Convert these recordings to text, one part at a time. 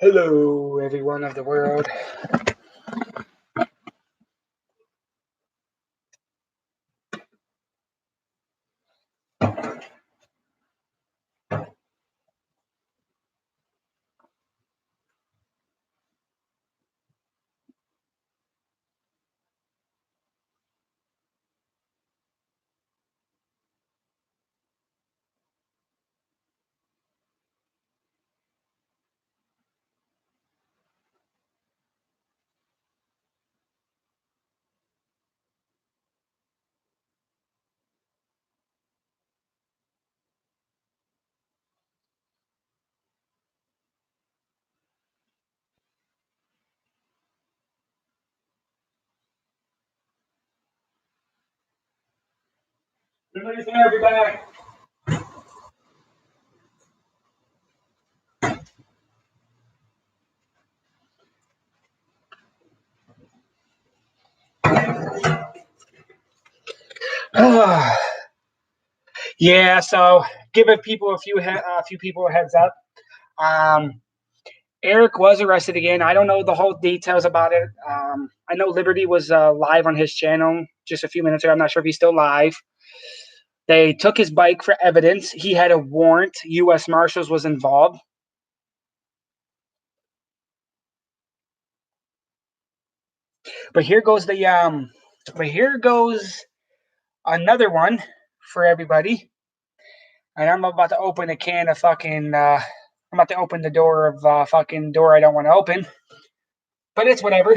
Hello, everyone of the world. Everybody's there, be back. Yeah, so giving people a few people a heads up. Um, Eric was arrested again. I don't know the whole details about it. I know Liberty was live on his channel just a few minutes ago. I'm not sure if he's still live. They took his bike for evidence. He had a warrant. U.S. Marshals was involved. But here goes another one for everybody. And I'm about to open a can of fucking. I'm about to open the door of fucking door I don't want to open, but it's whatever.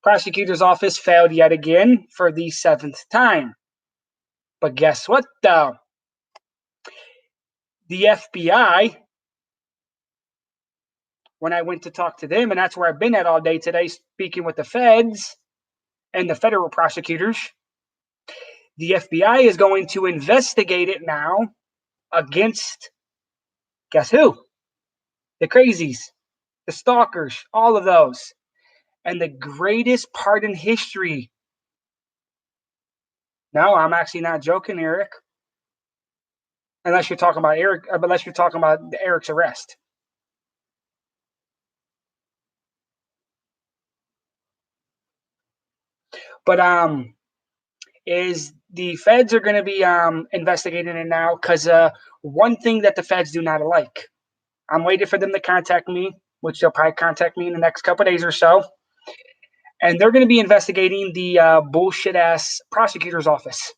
Prosecutor's office failed yet again for the seventh time. But guess what, though? The FBI, when I went to talk to them, and that's where I've been at all day today, speaking with the feds and the federal prosecutors, the FBI is going to investigate it now against, guess who? The crazies, the stalkers, all of those. And the greatest part in history. No, I'm actually not joking, Eric. Unless you're talking about Eric, unless you're talking about Eric's arrest. But is the feds are going to be investigating it now because one thing that the feds do not like. I'm waiting for them to contact me, which they'll probably contact me in the next couple of days or so, and they're going to be investigating the bullshit ass prosecutor's office.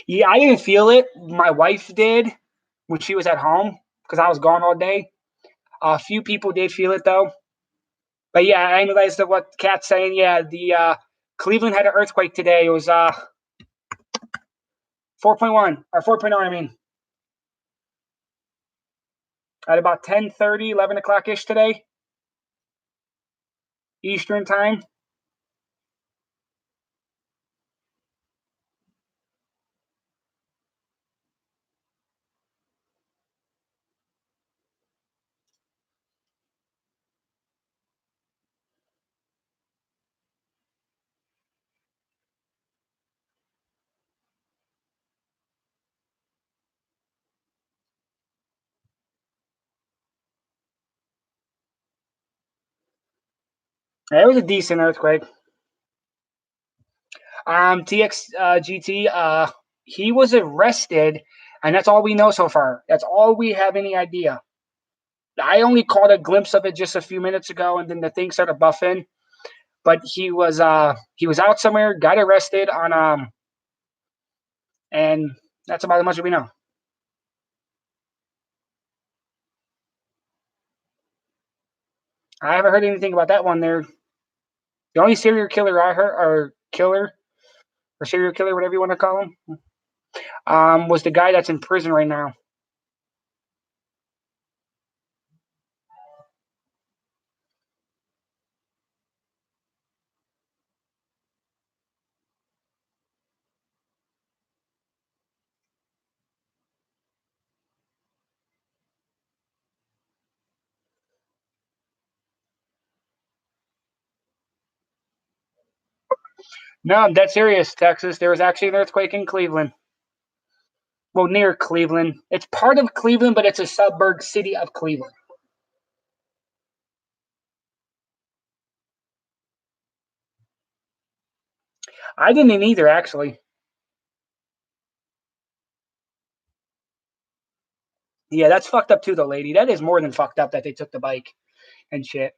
Yeah, I didn't feel it. My wife did when she was at home because I was gone all day. A few people did feel it though. But yeah, I realized that what Kat's saying. Yeah, the Cleveland had an earthquake today. It was 4.1 or 4.0. I mean, at about 10:30, 11 o'clock ish today, Eastern time. It was a decent earthquake. TXGT, he was arrested, and that's all we know so far. That's all we have any idea. I only caught a glimpse of it just a few minutes ago, and then the thing started buffing. But he was out somewhere, got arrested on and that's about as much as we know. I haven't heard anything about that one there. The only serial killer I heard, or serial killer, whatever you want to call him, was the guy that's in prison right now. No, I'm dead serious, Texas. There was actually an earthquake in Cleveland. Well, near Cleveland. It's part of Cleveland, but it's a suburb city of Cleveland. I didn't either, actually. Yeah, that's fucked up too, though, lady. That is more than fucked up that they took the bike and shit.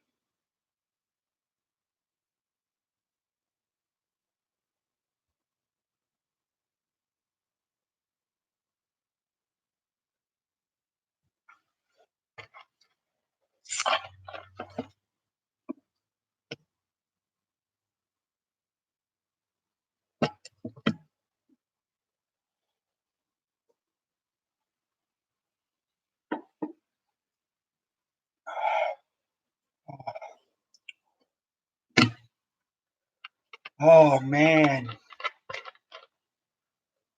Oh man.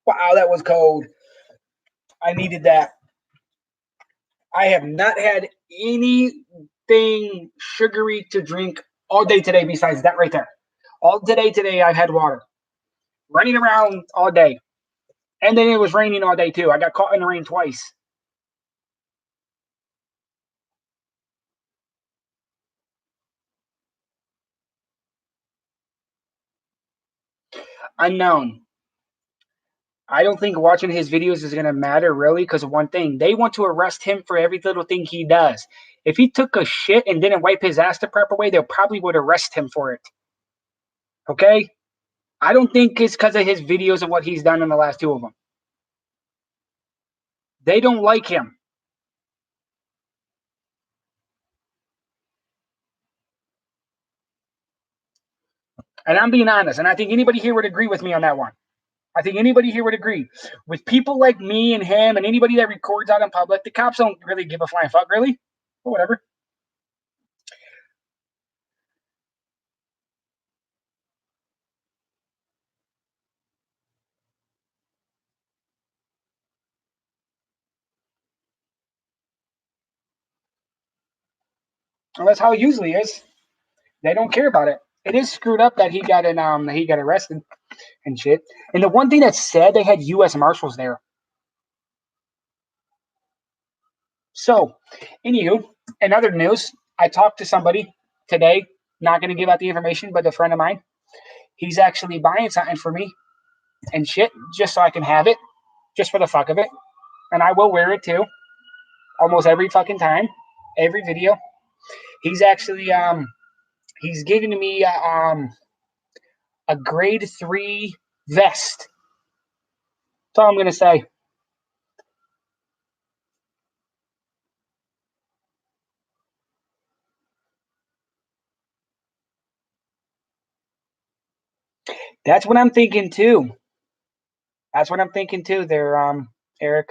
Wow, that was cold. I needed that. I have not had anything sugary to drink all day today besides that right there. All today I've had water. Running around all day. And then it was raining all day too. I got caught in the rain twice. Unknown. I don't think watching his videos is going to matter really because of one thing. They want to arrest him for every little thing he does. If he took a shit and didn't wipe his ass the proper way, they probably would arrest him for it. Okay? I don't think it's because of his videos and what he's done in the last two of them. They don't like him. And I'm being honest. And I think anybody here would agree with me on that one. I think anybody here would agree. With people like me and him and anybody that records out in public, the cops don't really give a flying fuck, really. But whatever. And that's how it usually is. They don't care about it. It is screwed up that he got arrested and shit. And the one thing that's sad, they had U.S. Marshals there. So, anywho, in other news, I talked to somebody today. Not going to give out the information, but a friend of mine. He's actually buying something for me and shit, just so I can have it, just for the fuck of it. And I will wear it too, almost every fucking time, every video. He's actually he's giving me a grade 3 vest. That's all I'm gonna say. That's what I'm thinking too. That's what I'm thinking too. There, Eric.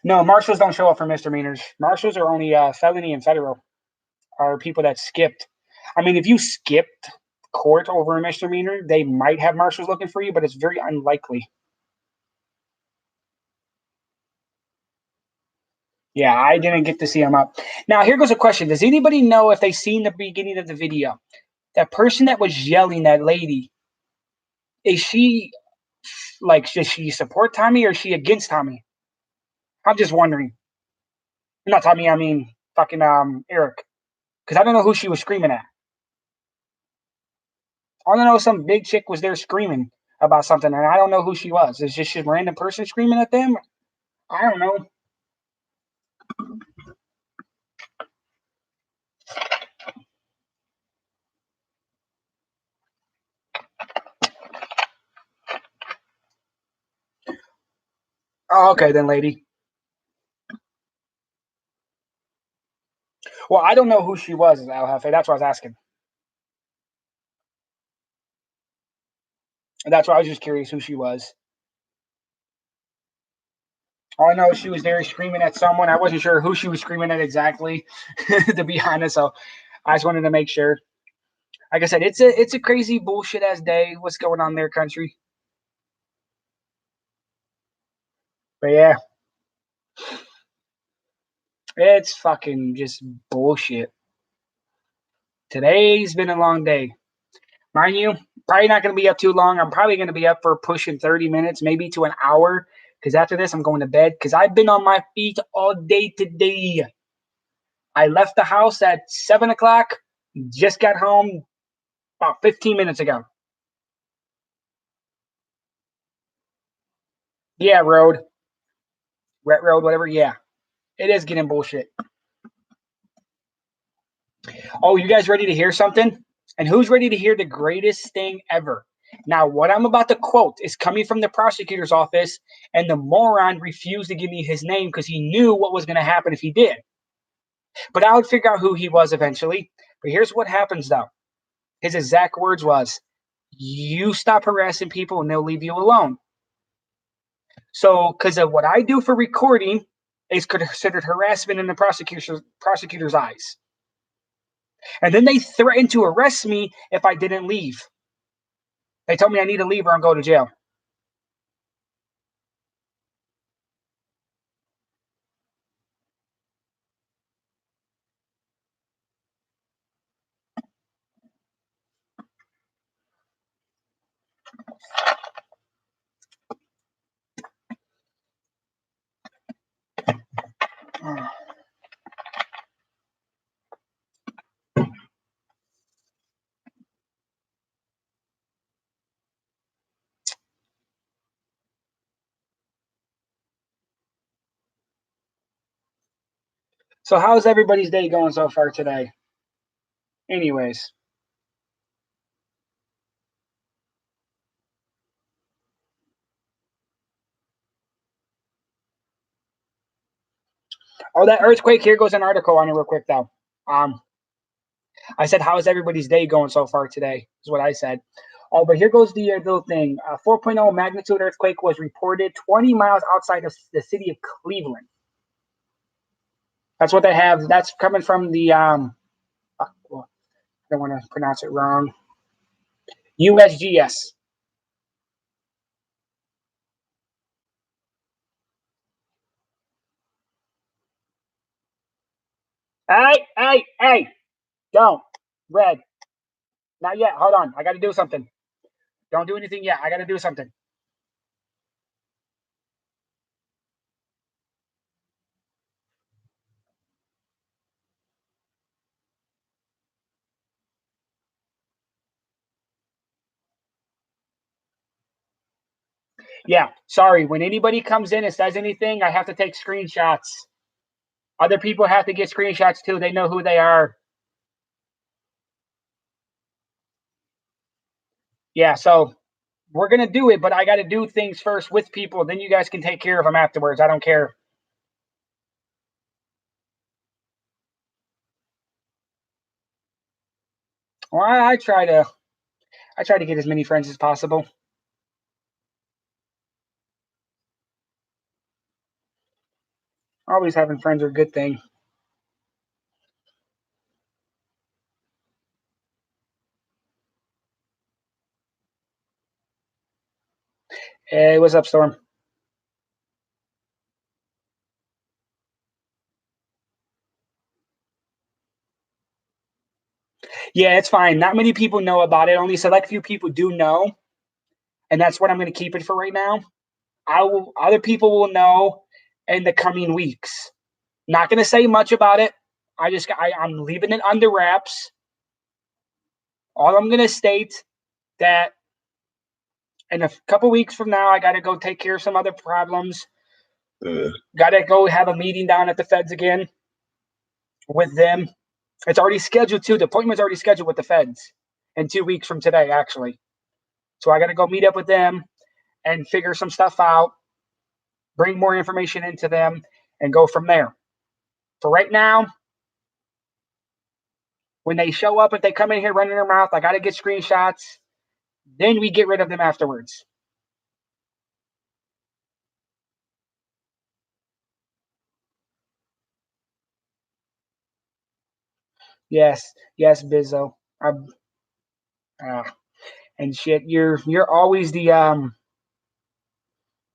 No, marshals don't show up for misdemeanors. Marshals are only felony and federal. Are people that skipped. I mean, if you skipped court over a misdemeanor, they might have marshals looking for you, but it's very unlikely. Yeah, I didn't get to see him up. Now, here goes a question. Does anybody know if they seen the beginning of the video? That person that was yelling, that lady, is she like, does she support Tommy or is she against Tommy? I'm just wondering. Not Tommy, I mean fucking Eric. Because I don't know who she was screaming at. I don't know some big chick was there screaming about something, and I don't know who she was. Is just a random person screaming at them? I don't know. Oh, okay then, lady. Well, I don't know who she was, El Jefe. That's what I was asking. That's why I was just curious who she was. All I know is she was there screaming at someone. I wasn't sure who she was screaming at exactly, to be honest. So I just wanted to make sure. Like I said, it's a crazy bullshit ass day. What's going on in their country? But yeah, it's fucking just bullshit. Today's been a long day. Mind you, probably not going to be up too long. I'm probably going to be up for pushing 30 minutes, maybe to an hour. Because after this, I'm going to bed. Because I've been on my feet all day today. I left the house at 7 o'clock. Just got home about 15 minutes ago. Yeah, road. Ret road, whatever. Yeah. It is getting bullshit. Oh, you guys ready to hear something? And who's ready to hear the greatest thing ever? Now, what I'm about to quote is coming from the prosecutor's office, and the moron refused to give me his name because he knew what was going to happen if he did. But I would figure out who he was eventually. But here's what happens, though. His exact words was, "You stop harassing people and they'll leave you alone." So, because of what I do for recording, is considered harassment in the prosecutor's eyes. And then they threatened to arrest me if I didn't leave. They told me I need to leave or I'll go to jail. So, how's everybody's day going so far today? Anyways, oh, that earthquake, here goes an article on it real quick, though. Um, I said, how's everybody's day going so far today? Is what I said. Oh, but here goes the little thing. 4.0 magnitude earthquake was reported 20 miles outside of the city of Cleveland. That's what they have. That's coming from the, well, I don't want to pronounce it wrong. USGS. Hey, hey, hey, don't. Red. Not yet. Hold on. I got to do something. Don't do anything yet. I got to do something. Yeah, sorry. When anybody comes in and says anything, I have to take screenshots. Other people have to get screenshots too. They know who they are. Yeah, so we're going to do it, but I got to do things first with people. Then you guys can take care of them afterwards. I don't care. Well, I try to get as many friends as possible. Always having friends are a good thing. Hey, what's up, Storm? Yeah, it's fine. Not many people know about it. Only select few people do know, and that's what I'm going to keep it for right now. I will. Other people will know in the coming weeks. Not going to say much about it. I'm leaving it under wraps. All I'm going to state that in a couple weeks from now, I got to go take care of some other problems. Got to go have a meeting down at the feds again with them. It's already scheduled too. The appointment's already scheduled with the feds in 2 weeks from today, actually. So I got to go meet up with them and figure some stuff out, bring more information into them, and go from there. For right now, when they show up, if they come in here running their mouth, I got to get screenshots. Then we get rid of them afterwards. Yes, yes, Bizzo. Uh, and shit, you're always the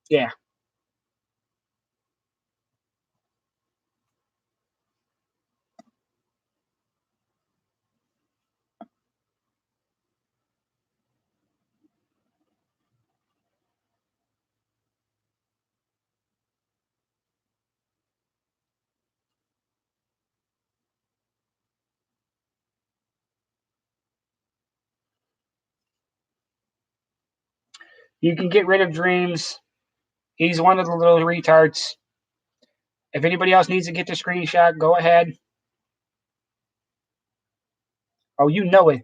yeah. You can get rid of Dreams. He's one of the little retards. If anybody else needs to get the screenshot, go ahead. Oh, you know it.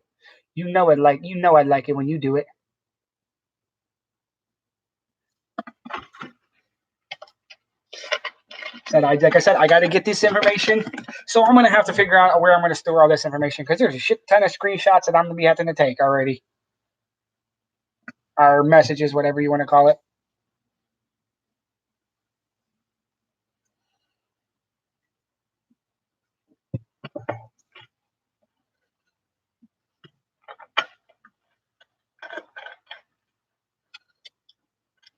You know it. I like it when you do it. And like I said, I got to get this information. So I'm going to have to figure out where I'm going to store all this information because there's a shit ton of screenshots that I'm going to be having to take already. Or messages, whatever you want to call it.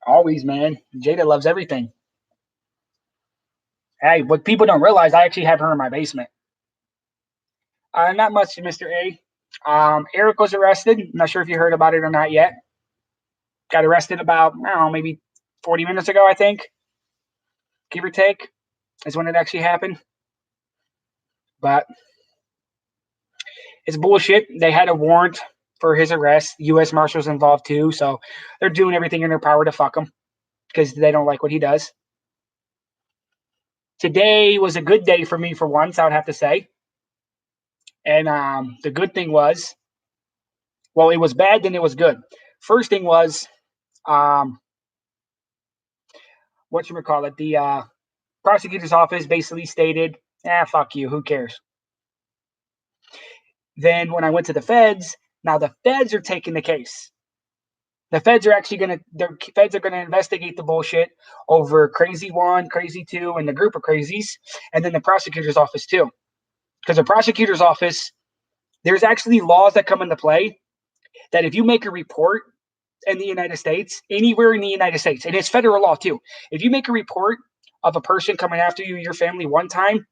Always, man. Jada loves everything. Hey, what people don't realize, I actually have her in my basement. Not much, Mr. A. Eric was arrested. I'm not sure if you heard about it or not yet. Got arrested about, I don't know, maybe 40 minutes ago, I think. Give or take, is when it actually happened. But it's bullshit. They had a warrant for his arrest. U.S. Marshals involved too, so they're doing everything in their power to fuck him because they don't like what he does. Today was a good day for me for once, I would have to say. And the good thing was, well, it was bad, then it was good. First thing was, whatchamacallit, the prosecutor's office basically stated, fuck you, who cares? Then when I went to the feds, now the feds are taking the case. The feds are actually going to investigate the bullshit over Crazy One, Crazy Two, and the group of crazies, and then the prosecutor's office too. Because the prosecutor's office, there's actually laws that come into play that if you make a report in the United States, anywhere in the United States, and it's federal law too, if you make a report of a person coming after you, your family one time,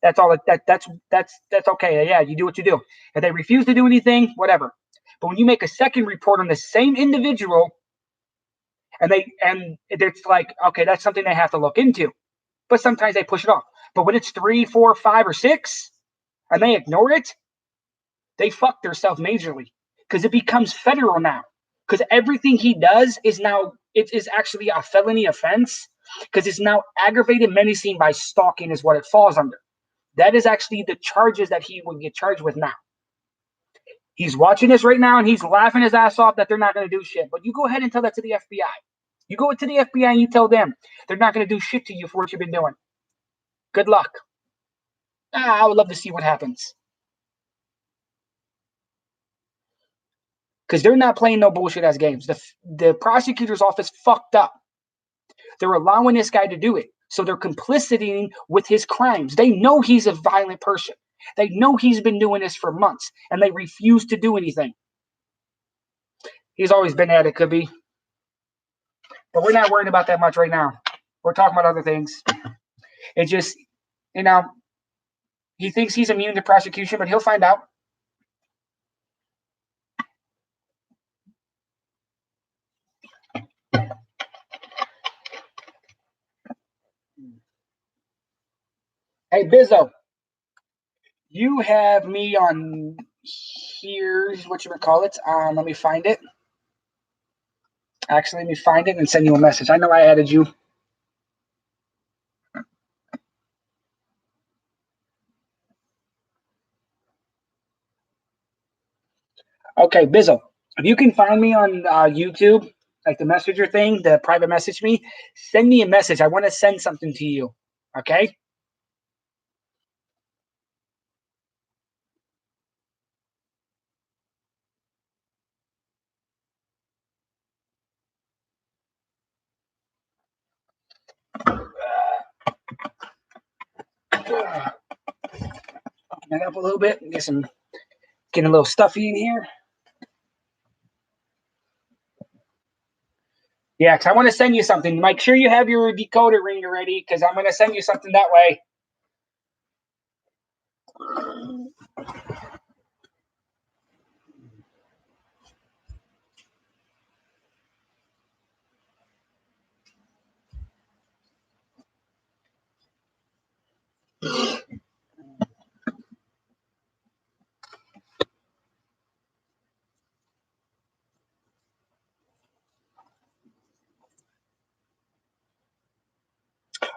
that's all. That's okay. Yeah, you do what you do. If they refuse to do anything, whatever. But when you make a second report on the same individual, and it's like, okay, that's something they have to look into. But sometimes they push it off. But when it's 3, 4, 5, or 6, and they ignore it, they fuck themselves majorly because it becomes federal now. Because everything he does is now it is actually a felony offense because it's now aggravated menacing by stalking is what it falls under. That is actually the charges that he would get charged with now. He's watching this right now and he's laughing his ass off that they're not going to do shit. But you go ahead and tell that to the FBI. You go to the FBI and you tell them they're not going to do shit to you for what you've been doing. Good luck. I would love to see what happens. Because they're not playing no bullshit ass games. The prosecutor's office fucked up. They're allowing this guy to do it. So they're complicity with his crimes. They know he's a violent person. They know he's been doing this for months, and they refuse to do anything. He's always been at it, could be. But we're not worried about that much right now. We're talking about other things. It just, he thinks he's immune to prosecution, but he'll find out. Hey, Bizzo, you have me on here's what you would call it. Let me find it. Actually, let me find it and send you a message. I know I added you. Okay, Bizzo, if you can find me on YouTube, like the messenger thing, the private message me, send me a message. I want to send something to you. Okay? Open it up a little bit. Getting a little stuffy in here. Yeah, because I want to send you something. Make sure you have your decoder ring ready because I'm going to send you something that way.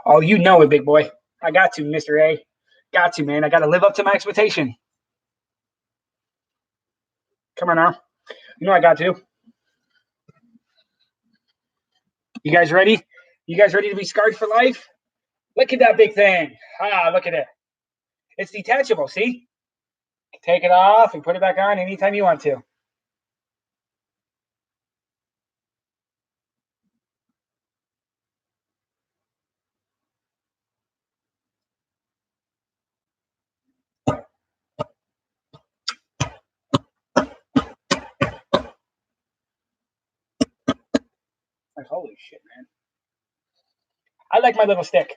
Oh, you know it, big boy. I got to, Mr. A. Got to, man. I got to live up to my expectation. Come on now. You know I got to. You guys ready? You guys ready to be scarred for life? Look at that big thing. Ah, look at it. It's detachable, see? Take it off and put it back on anytime you want to. Like, holy shit, man. I like my little stick.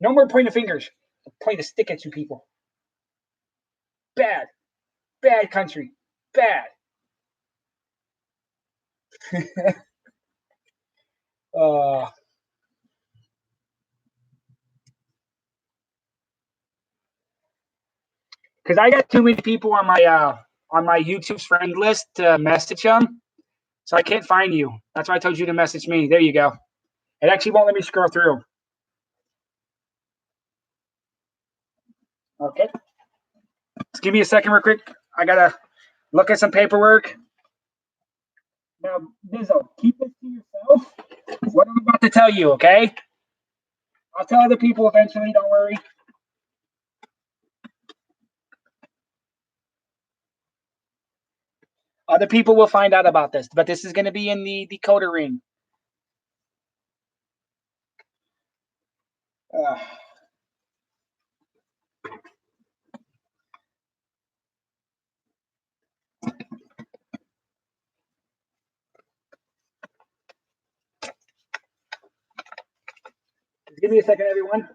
No more pointing fingers. Point a stick at you people. Bad. Bad country. Bad. uh, because I got too many people on my YouTube's friend list to message them, so I can't find you. That's why I told you to message me. There you go. It actually won't let me scroll through. Okay. Just give me a second, real quick. I gotta look at some paperwork. Now, Bizzo, keep this to yourself. What I'm about to tell you, okay? I'll tell other people eventually. Don't worry. Other people will find out about this, but this is going to be in the decoder ring. Uh, give me a second, everyone.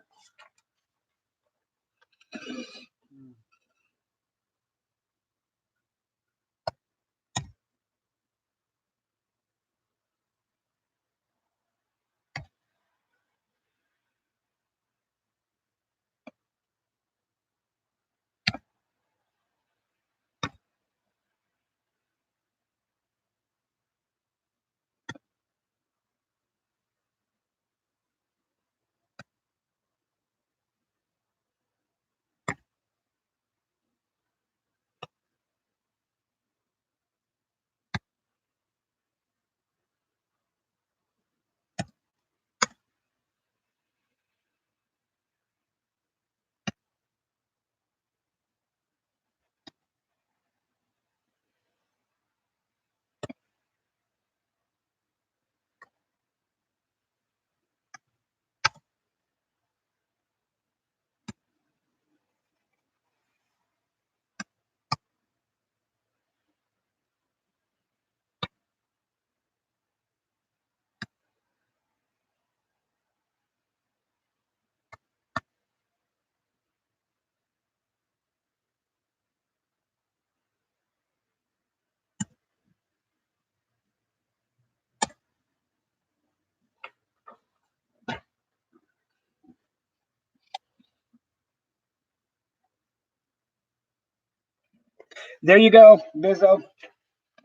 There you go, Bizzo.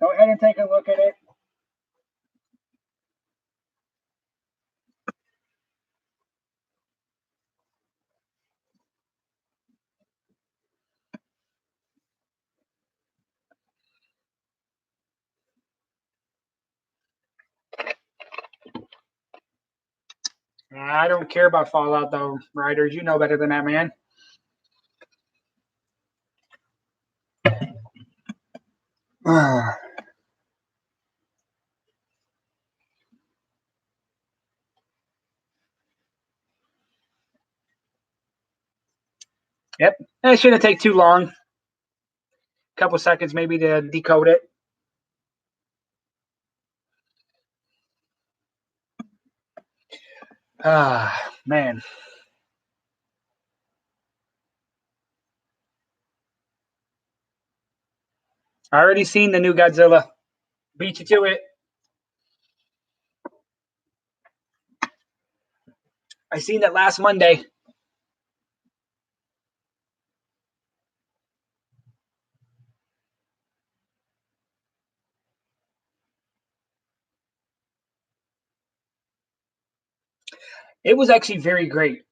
Go ahead and take a look at it. I don't care about Fallout, though, Riders. You know better than that, man. Yep. It shouldn't take too long. A couple seconds maybe to decode it. Man. I already seen the new Godzilla. Beat you to it. I seen it last Monday. It was actually very great.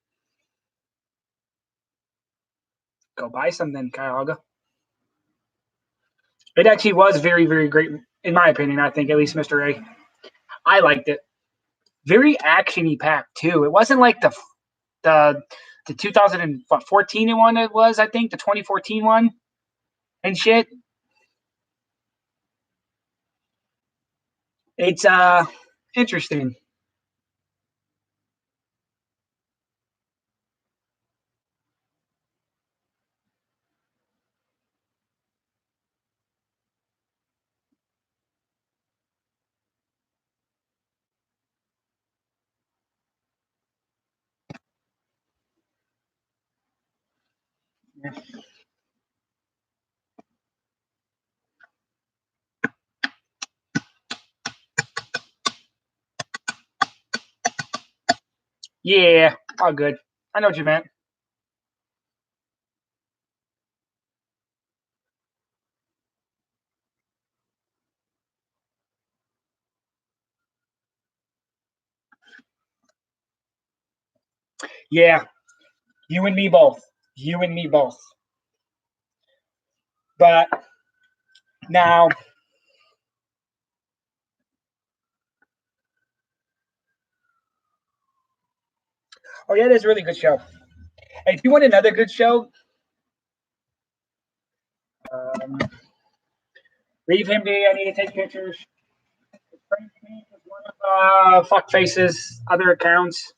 Go buy some then, Cuyahoga. It actually was very, very great, in my opinion, I think, at least Mr. A. I liked it. Very action-y packed, too. It wasn't like the 2014 one it was, I think, the 2014 one and shit. It's interesting. Yeah, all good. I know what you meant. Yeah, you and me both. You and me both. But now, oh yeah, that's a really good show. Hey, if you want another good show, um, leave him be. I need to take pictures. Frank Tank is one of Fuckface's other accounts.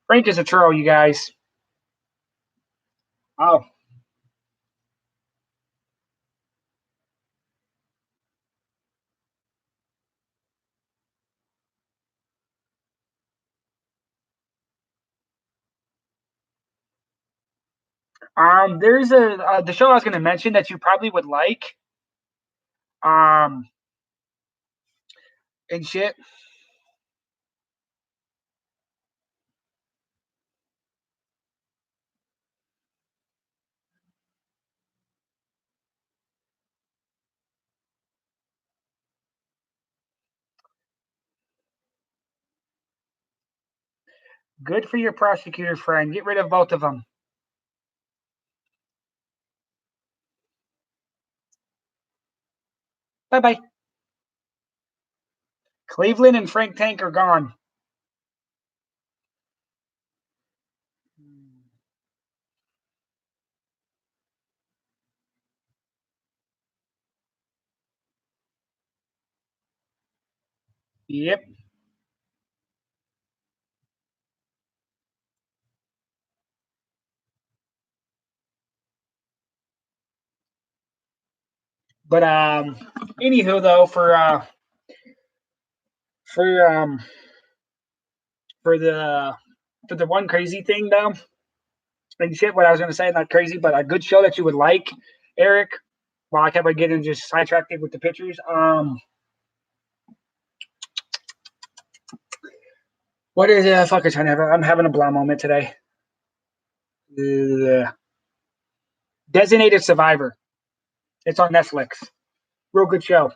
Frank is a troll, you guys. Oh, there's a the show I was going to mention that you probably would like. Um, and shit. Good for your prosecutor friend. Get rid of both of them. Bye bye. Cleveland and Frank Tank are gone. Yep. But anywho though, for um for the for the one crazy thing though, and shit, what I was gonna say, not crazy, but a good show that you would like, Eric. While I kept on getting just sidetracked with the pictures. What is fuck is I'm having a blah moment today. Ugh. Designated Survivor. It's on Netflix. Real good show.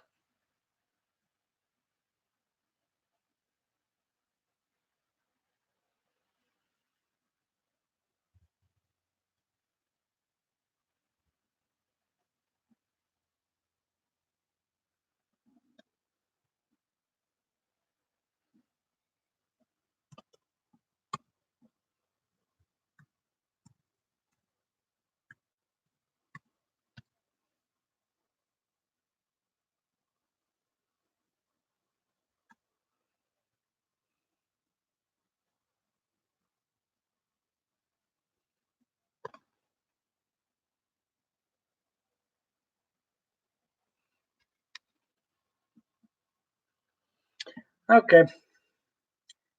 Okay.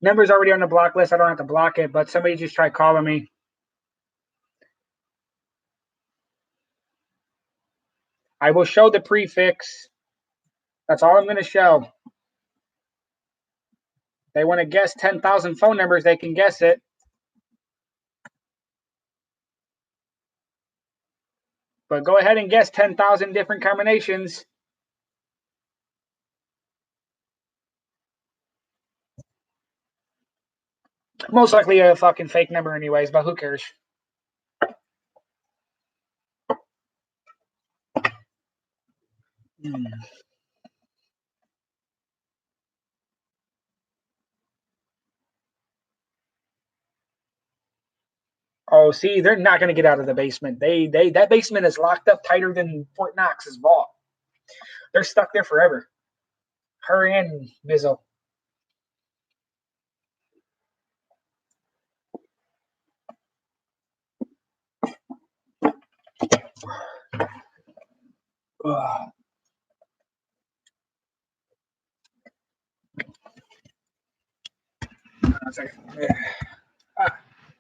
Number's already on the block list. I don't have to block it, but somebody just tried calling me. I will show the prefix. That's all I'm going to show. They want to guess 10,000 phone numbers, they can guess it. But go ahead and guess 10,000 different combinations. Most likely a fucking fake number anyways, but who cares? Hmm. Oh, see, they're not going to get out of the basement. That basement is locked up tighter than Fort Knox's vault. They're stuck there forever. Her and Bizzo. Ugh.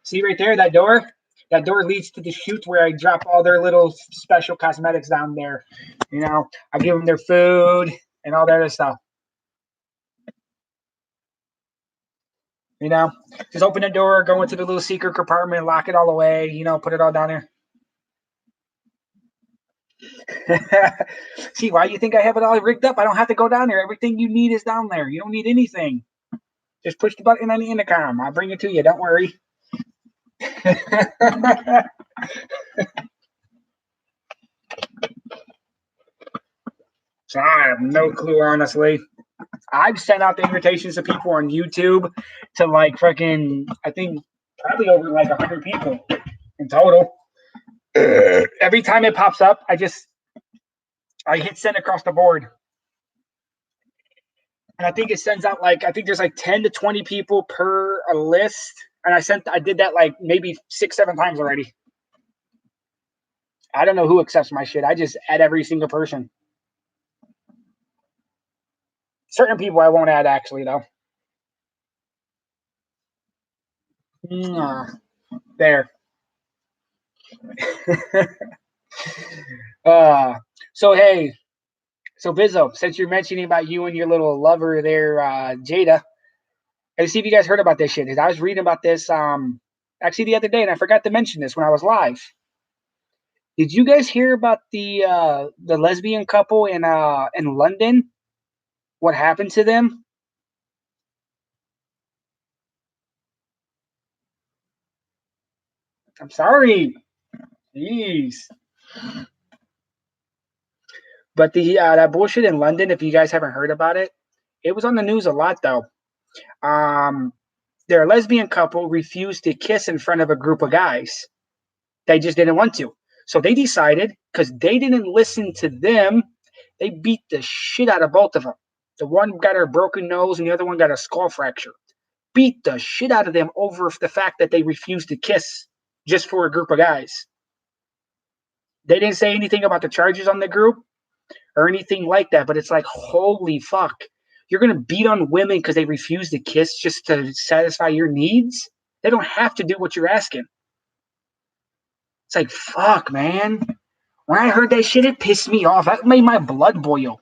See right there, that door? That door leads to the chute where I drop all their little special cosmetics down there. You know, I give them their food and all that other stuff. You know, just open the door, go into the little secret compartment, lock it all away. You know, put it all down there. See, why you think I have it all rigged up? I don't have to go down there. Everything you need is down there. You don't need anything. Just push the button on the intercom. I'll bring it to you. Don't worry. So I have no clue, honestly. I've sent out the invitations to people on YouTube to like freaking, I think probably over like 100 people in total. Every time it pops up, I hit send across the board. And I think it sends out like, I think there's like 10 to 20 people per a list. And I did that like maybe 6, 7 times already. I don't know who accepts my shit. I just add every single person. Certain people I won't add actually though. There. uh, so hey, so Bizzo, since you're mentioning about you and your little lover there, Jada, let's see if you guys heard about this shit. 'Cause I was reading about this actually the other day, and I forgot to mention this when I was live. Did you guys hear about the lesbian couple in London? What happened to them? I'm sorry. Jeez. But the that bullshit in London, if you guys haven't heard about it, it was on the news a lot though. Um, their lesbian couple refused to kiss in front of a group of guys. They just didn't want to. So they decided, because they didn't listen to them, they beat the shit out of both of them. The one got a broken nose and the other one got a skull fracture. Beat the shit out of them over the fact that they refused to kiss just for a group of guys. They didn't say anything about the charges on the group or anything like that, but it's like, holy fuck. You're going to beat on women because they refuse to kiss just to satisfy your needs? They don't have to do what you're asking. It's like, fuck, man. When I heard that shit, it pissed me off. That made my blood boil.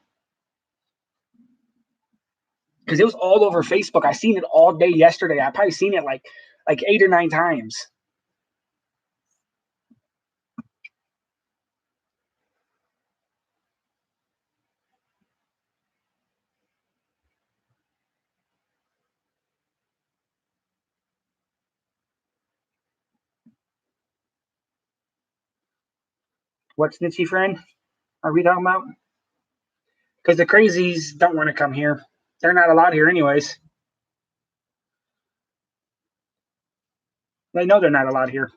Because it was all over Facebook. I seen it all day yesterday. I probably seen it like 8 or 9 times. What snitchy friend are we talking about? Because the crazies don't want to come here. They're not allowed here anyways. They know they're not allowed here.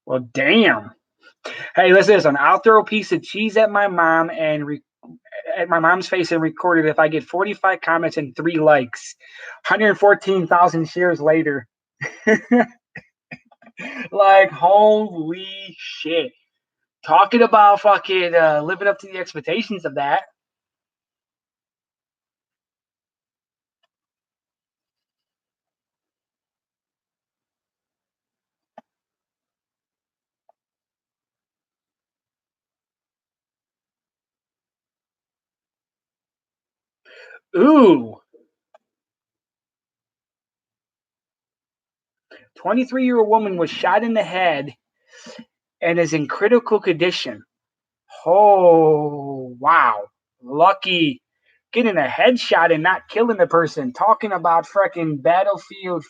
Well, damn. Hey, listen. I'll throw a piece of cheese at my mom and at my mom's face and record it if I get 45 comments and 3 likes. 114,000 shares later. Like, holy shit. Talking about fucking living up to the expectations of that. Ooh. 23-year-old woman was shot in the head and is in critical condition. Oh, wow. Lucky. Getting a headshot and not killing the person. Talking about freaking Battlefield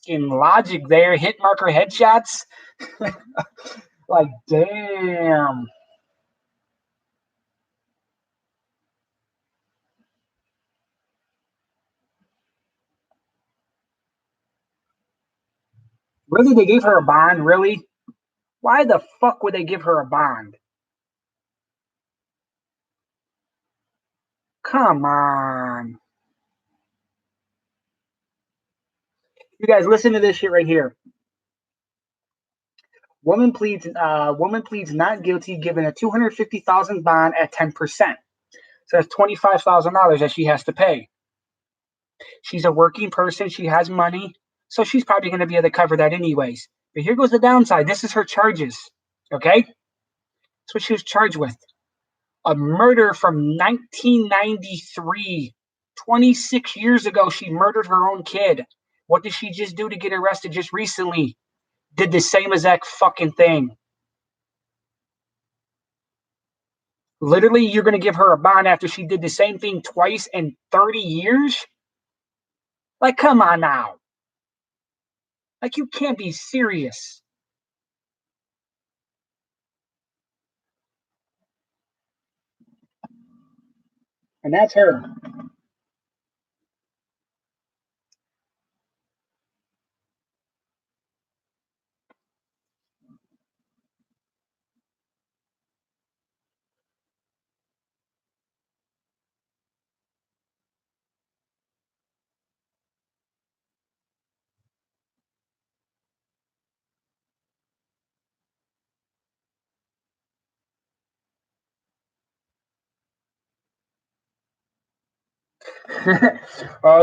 in logic there. Hit marker headshots. Like, damn. Really, they gave her a bond? Really? Why the fuck would they give her a bond? Come on. You guys, listen to this shit right here. Woman pleads not guilty, given a $250,000 bond at 10%. So that's $25,000 that she has to pay. She's a working person. She has money. So she's probably going to be able to cover that anyways. But here goes the downside. This is her charges. Okay? That's what she was charged with. A murder from 1993. 26 years ago, she murdered her own kid. What did she just do to get arrested just recently? Did the same exact fucking thing. Literally, you're going to give her a bond after she did the same thing twice in 30 years? Like, come on now. Like, you can't be serious. And that's her.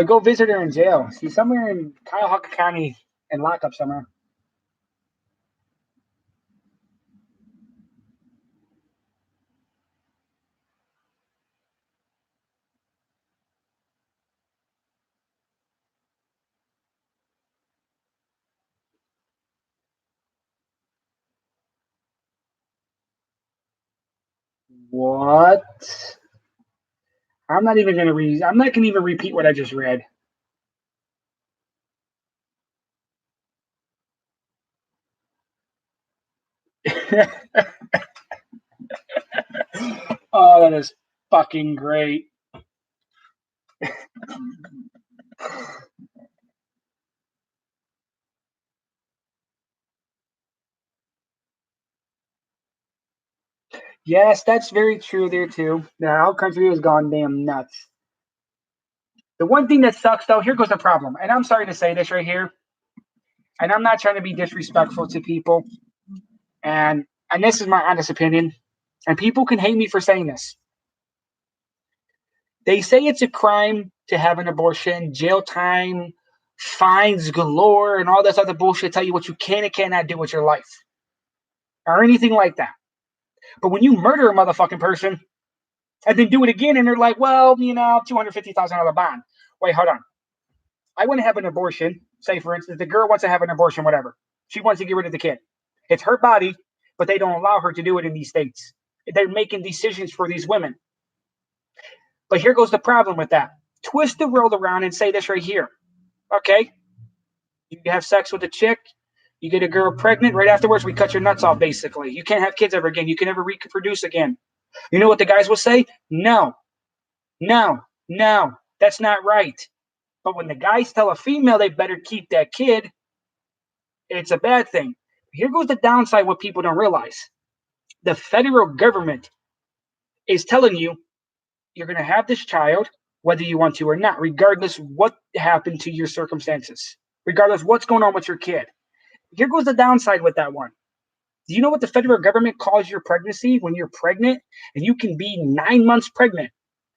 Go visit her in jail. She's somewhere in Cuyahoga County in lockup somewhere. What? I'm not even gonna read. I'm not gonna even repeat what I just read. Oh, that is fucking great. Yes, that's very true there too. The whole country has gone damn nuts. The one thing that sucks though, here goes the problem. And I'm sorry to say this right here, and I'm not trying to be disrespectful to people, and this is my honest opinion, and people can hate me for saying this. They say it's a crime to have an abortion, jail time, fines galore, and all this other bullshit tell you what you can and cannot do with your life. Or anything like that. But when you murder a motherfucking person and then do it again and they're like, well, $250,000 bond. Wait, hold on. I want to have an abortion. Say, for instance, the girl wants to have an abortion, whatever. She wants to get rid of the kid. It's her body, but they don't allow her to do it in these states. They're making decisions for these women. But here goes the problem with that. Twist the world around and say this right here. Okay, you have sex with a chick, you get a girl pregnant, right afterwards, we cut your nuts off, basically. You can't have kids ever again. You can never reproduce again. You know what the guys will say? No, no, no, that's not right. But when the guys tell a female they better keep that kid, it's a bad thing. Here goes the downside, what people don't realize. The federal government is telling you you're going to have this child, whether you want to or not, regardless what happened to your circumstances, regardless what's going on with your kid. Here goes the downside with that one. Do you know what the federal government calls your pregnancy when you're pregnant and you can be 9 months pregnant?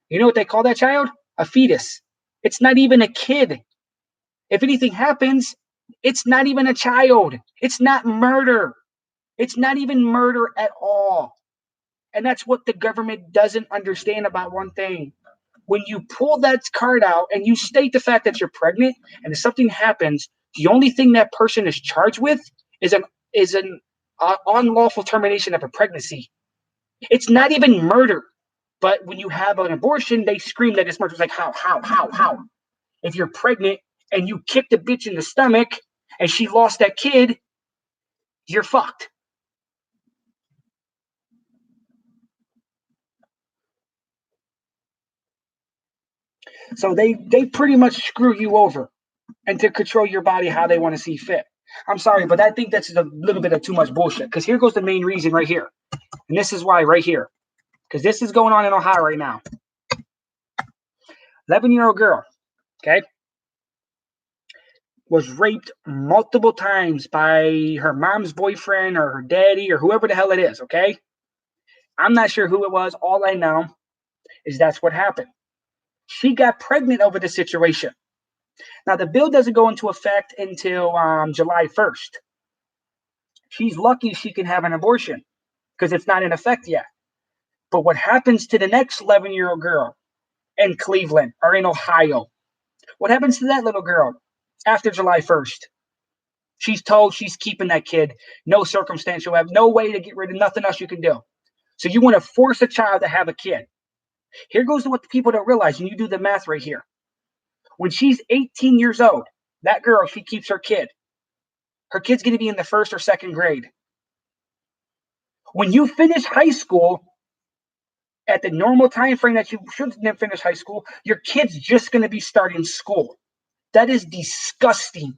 You know what they call that child? A fetus. It's not even a kid. If anything happens, it's not even a child. It's not murder. It's not even murder at all. And that's what the government doesn't understand about one thing. when you pull that card out and you state the fact that you're pregnant, and if something happens, the only thing that person is charged with is an unlawful termination of a pregnancy. It's not even murder. But when you have an abortion, they scream that it's murder. It's like, how? If you're pregnant and you kick the bitch in the stomach and she lost that kid, you're fucked. So they pretty much screw you over and to control your body how they want to see fit. I'm sorry, but I think that's a little bit of too much bullshit. Because here goes the main reason right here. And this is why right here. Because this is going on in Ohio right now. 11-year-old girl, okay, was raped multiple times by her mom's boyfriend or her daddy or whoever the hell it is, okay? I'm not sure who it was. All I know is that's what happened. She got pregnant over the situation. Now, the bill doesn't go into effect until July 1st. She's lucky she can have an abortion because it's not in effect yet. But what happens to the next 11-year-old girl in Cleveland or in Ohio? What happens to that little girl after July 1st? She's told she's keeping that kid. No circumstantial, have no way to get rid of nothing else you can do. So you want to force a child to have a kid. Here goes to what the people don't realize, and you do the math right here. When she's 18 years old, that girl, she keeps her kid. Her kid's going to be in the first or second grade. When you finish high school, at the normal time frame that you should finish high school, your kid's just going to be starting school. That is disgusting.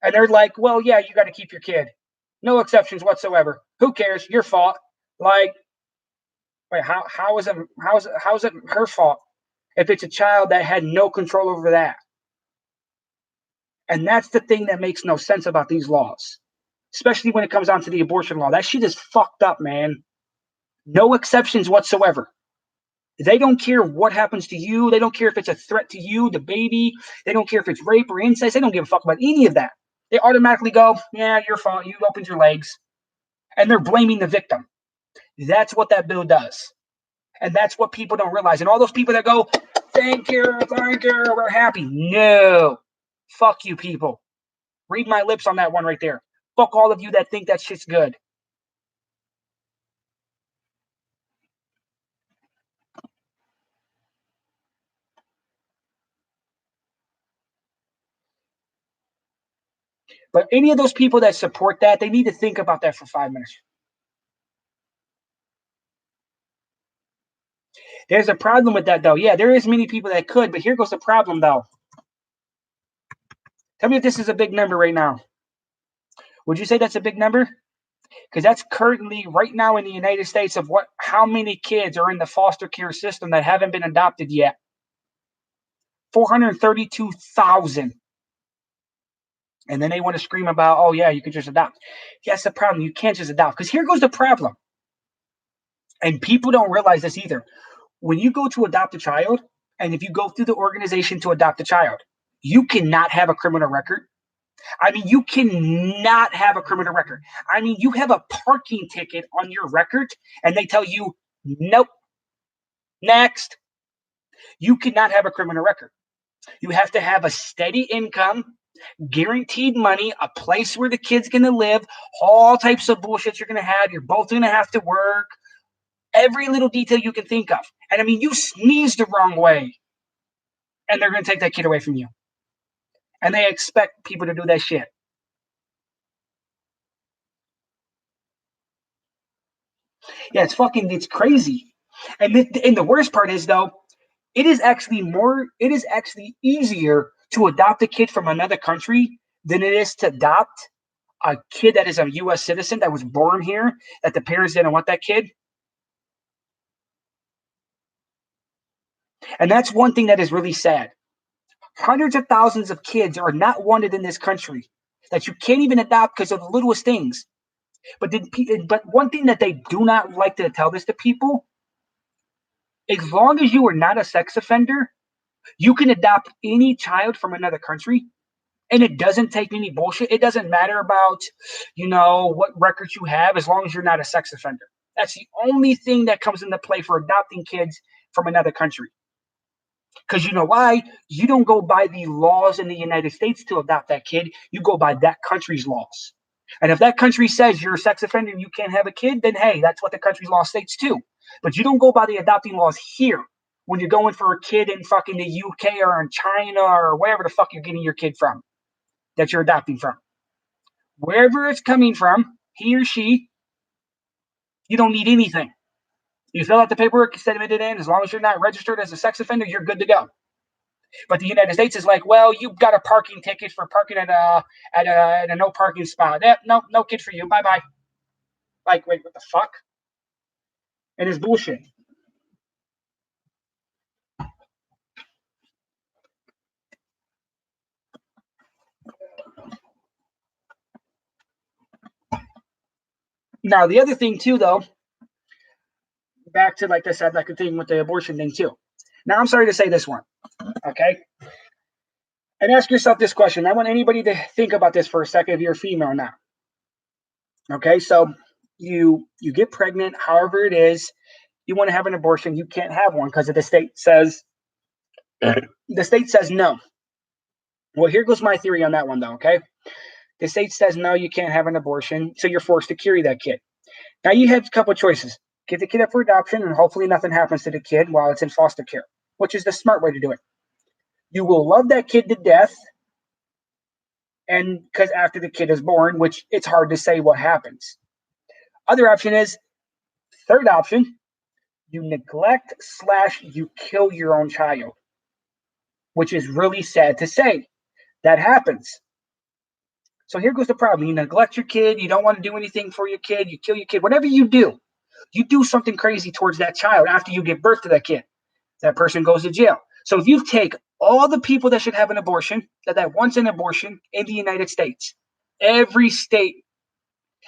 And they're like, well, yeah, you got to keep your kid. No exceptions whatsoever. Who cares? Your fault. Like, wait, how is it her fault if it's a child that had no control over that? And that's the thing that makes no sense about these laws, especially when it comes down to the abortion law. That shit is fucked up, man. No exceptions whatsoever. They don't care what happens to you. They don't care if it's a threat to you, the baby. They don't care if it's rape or incest. They don't give a fuck about any of that. They automatically go, yeah, your fault. You opened your legs. And they're blaming the victim. That's what that bill does. And that's what people don't realize. And all those people that go, thank you, we're happy. No. Fuck you people. Read my lips on that one right there. Fuck all of you that think that shit's good. But any of those people that support that, they need to think about that for 5 minutes. There's a problem with that, though. Yeah, there is many people that could, but here goes the problem, though. Tell me if this is a big number right now. Would you say that's a big number? Because that's currently right now in the United States of how many kids are in the foster care system that haven't been adopted yet? 432,000. And then they want to scream about, oh yeah, you can just adopt. Yeah, that's the problem. You can't just adopt. Because here goes the problem. And people don't realize this either. When you go to adopt a child, and if you go through the organization to adopt a child, you cannot have a criminal record. I mean, you cannot have a criminal record. I mean, you have a parking ticket on your record, and they tell you, nope, next. You cannot have a criminal record. You have to have a steady income, guaranteed money, a place where the kid's going to live, all types of bullshit you're going to have. You're both going to have to work. Every little detail you can think of. And I mean, you sneeze the wrong way, and they're going to take that kid away from you. And they expect people to do that shit. Yeah, it's crazy. And the worst part is, though, it is actually easier to adopt a kid from another country than it is to adopt a kid that is a U.S. citizen that was born here, that the parents didn't want that kid. And that's one thing that is really sad. Hundreds of thousands of kids are not wanted in this country that you can't even adopt because of the littlest things. But one thing that they do not like to tell this to people, as long as you are not a sex offender, you can adopt any child from another country, and it doesn't take any bullshit. It doesn't matter about, what records you have, as long as you're not a sex offender. That's the only thing that comes into play for adopting kids from another country. Because you know why? You don't go by the laws in the United States to adopt that kid. You go by that country's laws. And if that country says you're a sex offender and you can't have a kid, then hey, that's what the country's law states too. But you don't go by the adopting laws here when you're going for a kid in fucking the UK or in China or wherever the fuck you're getting your kid from that you're adopting from. Wherever it's coming from, he or she, you don't need anything. You fill out the paperwork, you send it in. As long as you're not registered as a sex offender, you're good to go. But the United States is like, well, you've got a parking ticket for parking at a no parking spot. No kid for you. Bye bye. Like, wait, what the fuck? And it's bullshit. Now, the other thing too, though, back to like I said, like the thing with the abortion thing too. Now, I'm sorry to say this one, okay? And ask yourself this question. I want anybody to think about this for a second if you're a female now. Okay, so you get pregnant, however it is, you want to have an abortion, you can't have one because the state says no. Well, here goes my theory on that one though, okay? The state says no, you can't have an abortion, so you're forced to carry that kid. Now you have a couple choices. Get the kid up for adoption and hopefully nothing happens to the kid while it's in foster care, which is the smart way to do it. You will love that kid to death, and because after the kid is born, which it's hard to say what happens. Other option is, third option, you neglect / you kill your own child, which is really sad to say. That happens. So here goes the problem. You neglect your kid. You don't want to do anything for your kid. You kill your kid. Whatever you do something crazy towards that child after you give birth to that kid. That person goes to jail. So if you take all the people that should have an abortion, that wants an abortion in the United States, every state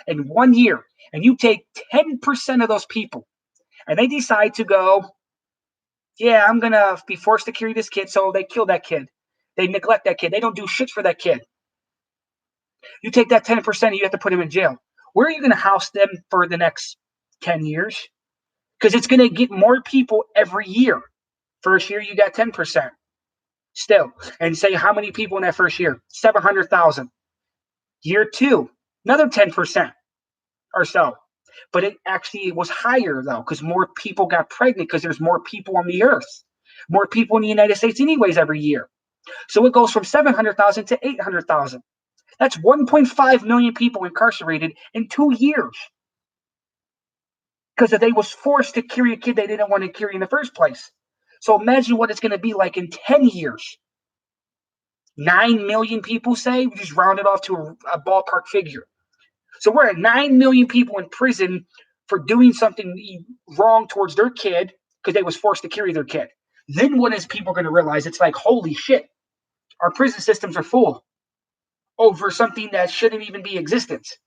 in 1 year, and you take 10% of those people, and they decide to go, yeah, I'm going to be forced to carry this kid, so they kill that kid. They neglect that kid. They don't do shit for that kid. You take that 10% and you have to put them in jail. Where are you going to house them for the next 10 years? Because it's going to get more people every year. First year, you got 10% still. And say how many people in that first year? 700,000. Year two, another 10% or so. But it actually was higher, though, because more people got pregnant because there's more people on the earth. More people in the United States anyways every year. So it goes from 700,000 to 800,000. That's 1.5 million people incarcerated in 2 years because they was forced to carry a kid they didn't want to carry in the first place. So imagine what it's going to be like in 10 years. 9 million people, say, we just round it off to a ballpark figure. So we're at 9 million people in prison for doing something wrong towards their kid because they was forced to carry their kid. Then what is people going to realize? It's like, holy shit, our prison systems are full over something that shouldn't even be in existence.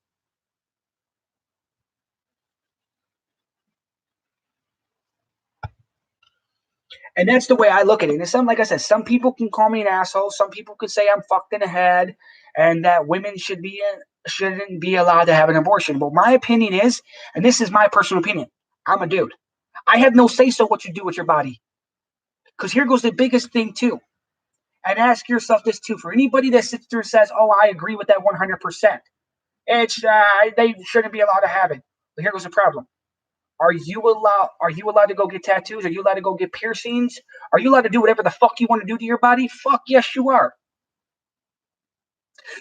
And that's the way I look at it. And some, like I said, some people can call me an asshole. Some people could say I'm fucked in the head and that women shouldn't be allowed to have an abortion. But my opinion is, and this is my personal opinion, I'm a dude. I have no say so what you do with your body. Because here goes the biggest thing too. And ask yourself this too. For anybody that sits there and says, oh, I agree with that 100%. It's they shouldn't be allowed to have it. But here goes the problem. Are you allowed to go get tattoos? Are you allowed to go get piercings? Are you allowed to do whatever the fuck you want to do to your body? Fuck yes, you are.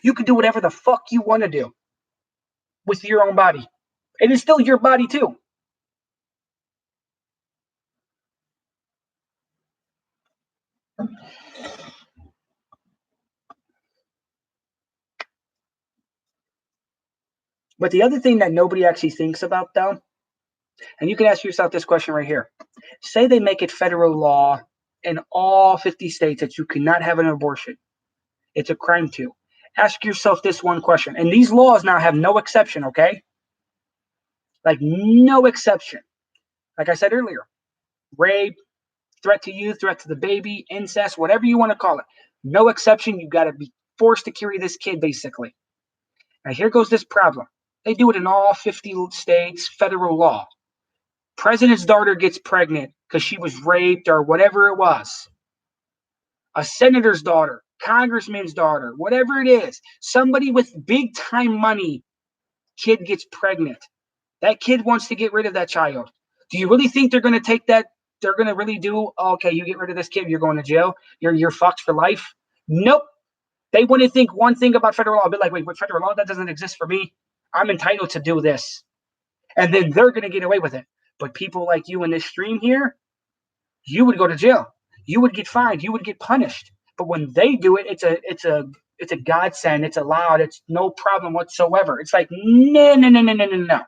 You can do whatever the fuck you want to do with your own body. It is still your body too. But the other thing that nobody actually thinks about though, and you can ask yourself this question right here. Say they make it federal law in all 50 states that you cannot have an abortion. It's a crime too. Ask yourself this one question. And these laws now have no exception, okay? Like no exception. Like I said earlier, rape, threat to you, threat to the baby, incest, whatever you want to call it. No exception. You got to be forced to carry this kid, basically. Now, here goes this problem. They do it in all 50 states, federal law. President's daughter gets pregnant because she was raped or whatever it was. a senator's daughter, congressman's daughter, whatever it is, somebody with big time money, kid gets pregnant. That kid wants to get rid of that child. Do you really think they're going to take that? They're going to really do, okay, you get rid of this kid, you're going to jail. You're fucked for life. Nope. They wouldn't think one thing about federal law. I'll be like, wait, what federal law? That doesn't exist for me. I'm entitled to do this. And then they're going to get away with it. But people like you in this stream here, you would go to jail. You would get fined. You would get punished. But when they do it, it's a godsend. It's allowed. It's no problem whatsoever. It's like, no, no, no, no, no, no, no.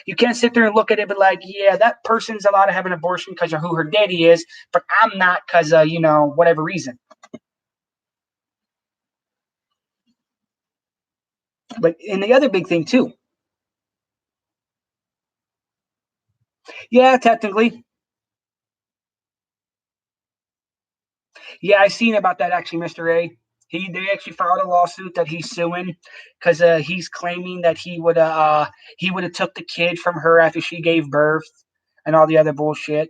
You can't sit there and look at it, but like, yeah, that person's allowed to have an abortion because of who her daddy is, but I'm not because of, whatever reason. But and the other big thing too. Yeah, technically. Yeah, I seen about that actually, Mr. A. They actually filed a lawsuit that he's suing because he's claiming that he would have took the kid from her after she gave birth and all the other bullshit.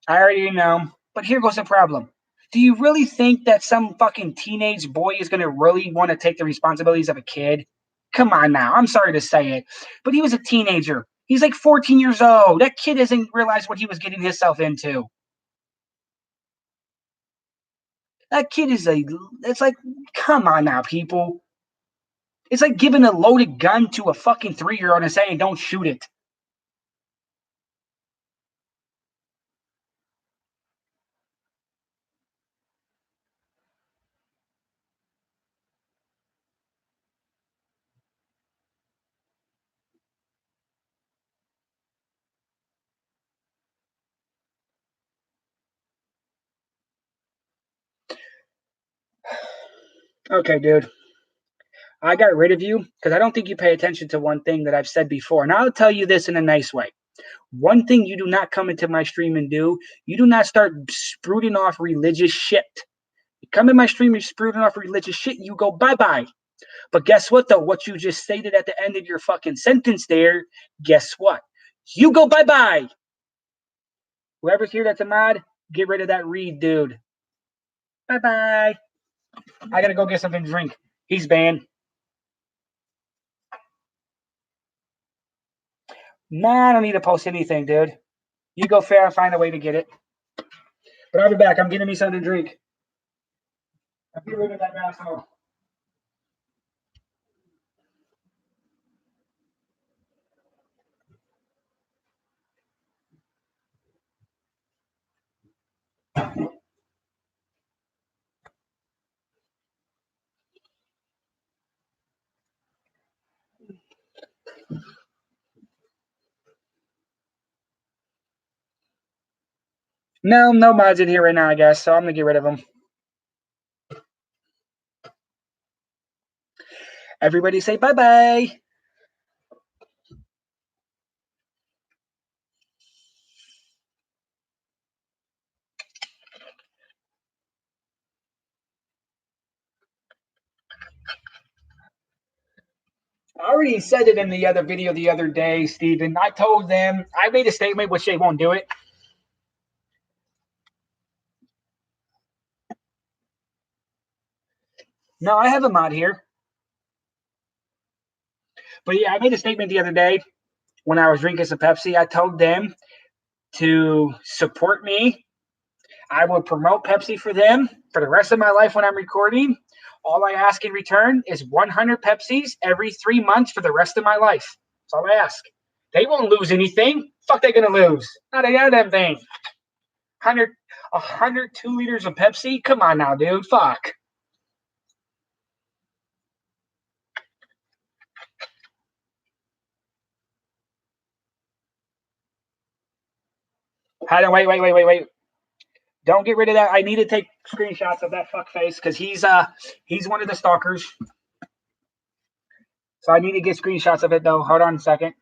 I already know. But here goes the problem. Do you really think that some fucking teenage boy is going to really want to take the responsibilities of a kid? Come on now. I'm sorry to say it. But he was a teenager. He's like 14 years old. That kid doesn't realize what he was getting himself into. That kid it's like, come on now, people. It's like giving a loaded gun to a fucking 3-year-old and saying, don't shoot it. Okay, dude. I got rid of you because I don't think you pay attention to one thing that I've said before. And I'll tell you this in a nice way. One thing you do not come into my stream and do, you do not start sprouting off religious shit. You come in my stream, you're sprouting off religious shit, you go bye-bye. But guess what, though? What you just stated at the end of your fucking sentence there, guess what? You go bye-bye. Whoever's here that's a mod, get rid of that Reed dude. Bye-bye. I gotta go get something to drink. He's banned. Nah, I don't need to post anything, dude. You go fair and find a way to get it. But I'll be back. I'm getting me something to drink. I'll get rid of that asshole. No mods in here right now, I guess, so I'm gonna get rid of them. Everybody say bye-bye. I already said it in the other video the other day, Steven. I told them, I made a statement, which they won't do it. No, I have a mod here. But yeah, I made a statement the other day when I was drinking some Pepsi. I told them to support me. I will promote Pepsi for them for the rest of my life when I'm recording. All I ask in return is 100 Pepsis every 3 months for the rest of my life. That's all I ask. They won't lose anything. Fuck, they gonna lose? Not a goddamn thing. 102 liters of Pepsi? Come on now, dude. Fuck. Wait. Don't get rid of that. I need to take screenshots of that fuck face because he's one of the stalkers. So I need to get screenshots of it though. Hold on a second.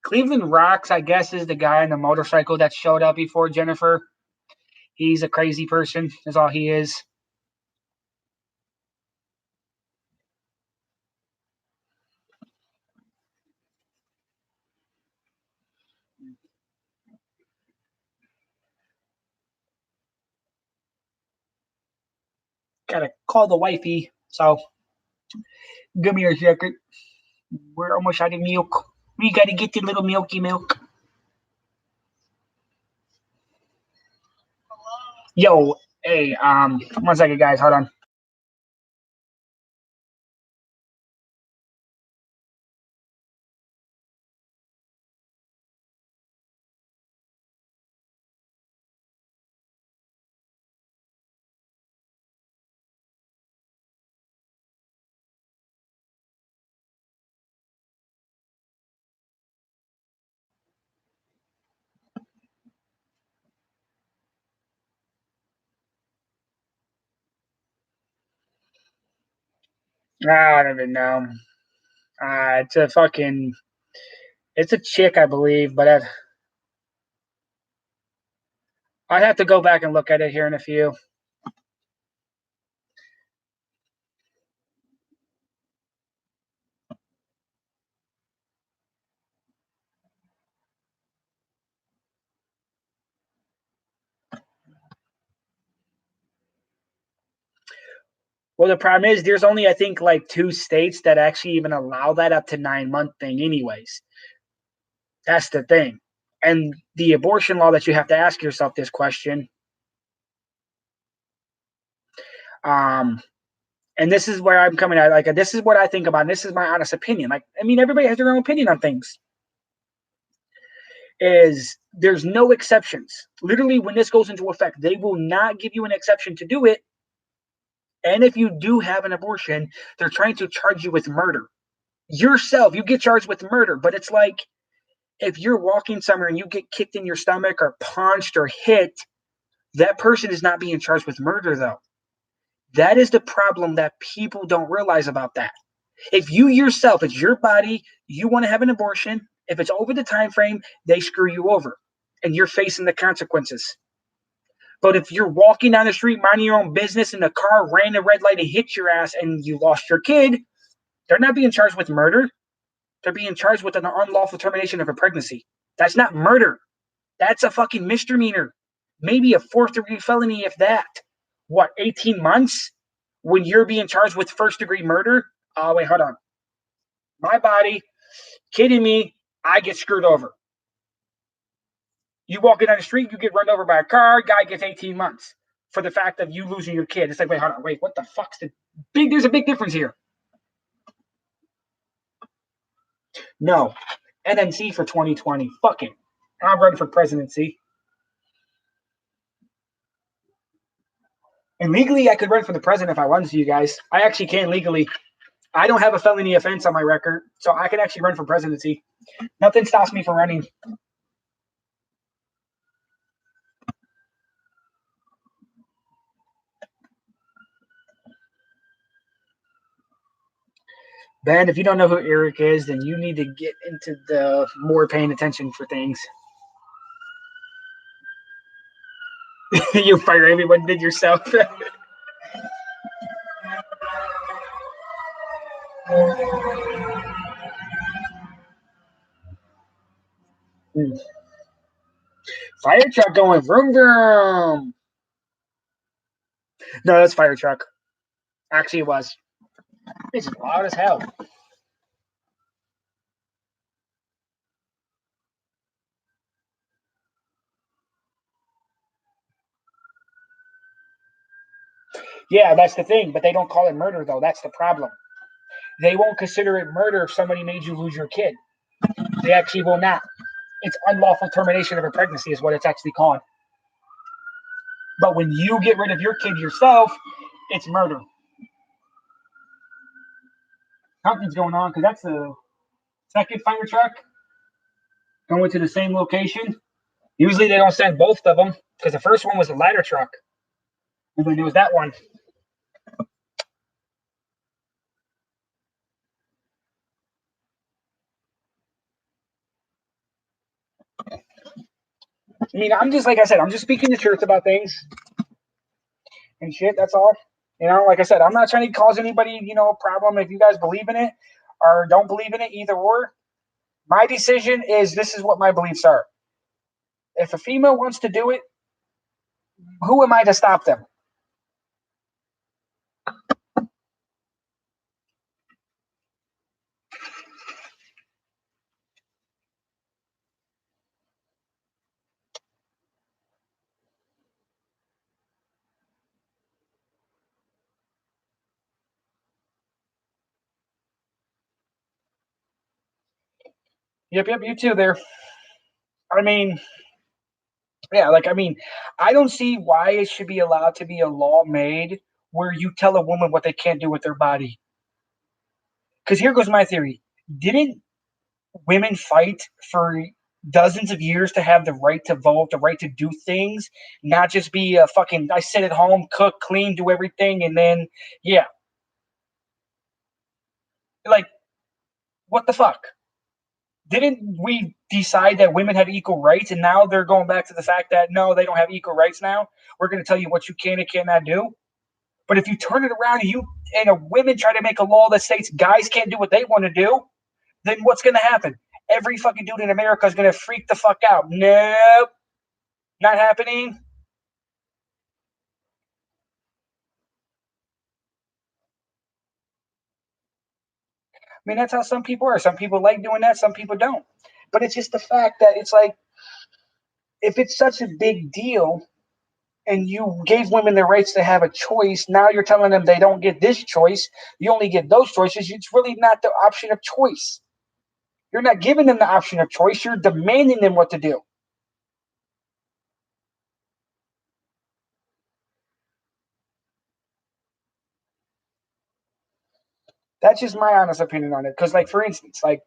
Cleveland Rocks, I guess, is the guy on the motorcycle that showed up before Jennifer. He's a crazy person, is all he is. Gotta call the wifey. So, give me a second. We're almost out of milk. We gotta get the little milky milk. Yo, hey, 1 second, guys. Hold on. I don't even know. It's a fucking. It's a chick, I believe, but I'd have to go back and look at it here in a few. Well, the problem is there's only, I think, like 2 states that actually even allow that up to 9 month thing, anyways. That's the thing. And the abortion law that you have to ask yourself this question. Um, and this is where I'm coming at. Like, this is what I think about. And this is my honest opinion. Like, I mean, everybody has their own opinion on things. Is there's no exceptions. Literally, when this goes into effect, they will not give you an exception to do it. And if you do have an abortion, they're trying to charge you with murder. Yourself, you get charged with murder. But it's like, if you're walking somewhere and you get kicked in your stomach or punched or hit, that person is not being charged with murder, though. That is the problem that people don't realize about that. If you yourself, it's your body, you want to have an abortion, if it's over the time frame, they screw you over and you're facing the consequences. But if you're walking down the street, minding your own business, and the car ran a red light and hit your ass and you lost your kid, they're not being charged with murder. They're being charged with an unlawful termination of a pregnancy. That's not murder. That's a fucking misdemeanor. Maybe a 4th-degree felony, if that. What, 18 months? When you're being charged with 1st-degree murder? Oh, wait, hold on. My body, kidding me, I get screwed over. You walking down the street, you get run over by a car, guy gets 18 months for the fact of you losing your kid. It's like, wait, hold on, wait, what the fuck's the big? There's a big difference here. No, NNC for 2020. Fuck it. I'm running for presidency. And legally, I could run for the president if I wanted to, you guys. I actually can legally. I don't have a felony offense on my record, so I can actually run for presidency. Nothing stops me from running. Ben, if you don't know who Eric is, then you need to get into the more paying attention for things. You fire everyone did yourself. Fire truck going vroom vroom. No, that's fire truck. Actually, it was. It's loud as hell. Yeah, that's the thing. But they don't call it murder, though. That's the problem. They won't consider it murder if somebody made you lose your kid. They actually will not. It's unlawful termination of a pregnancy, is what it's actually called. But when you get rid of your kid yourself, it's murder. Something's going on because that's the second fire truck going to the same location. Usually they don't send both of them because the first one was a ladder truck. And then there was that one. I mean, I'm just like I said, I'm just speaking the truth about things and shit. That's all. Like I said, I'm not trying to cause anybody, a problem if you guys believe in it or don't believe in it, either or. My decision is this is what my beliefs are. If a female wants to do it, who am I to stop them? Yep, you too there. I mean, yeah, I don't see why it should be allowed to be a law made where you tell a woman what they can't do with their body. Because here goes my theory. Didn't women fight for dozens of years to have the right to vote, the right to do things, not just be a fucking, I sit at home, cook, clean, do everything, and then, yeah. Like, what the fuck? Didn't we decide that women have equal rights and now they're going back to the fact that no, they don't have equal rights now? We're going to tell you what you can and cannot do. But if you turn it around and a women try to make a law that states guys can't do what they want to do, then what's going to happen? Every fucking dude in America is going to freak the fuck out. Nope, not happening. I mean, that's how some people are. Some people like doing that, some people don't. But it's just the fact that it's like, if it's such a big deal and you gave women the rights to have a choice, now you're telling them they don't get this choice, you only get those choices. It's really not the option of choice. You're not giving them the option of choice, you're demanding them what to do. That's just my honest opinion on it. Because, like, for instance, like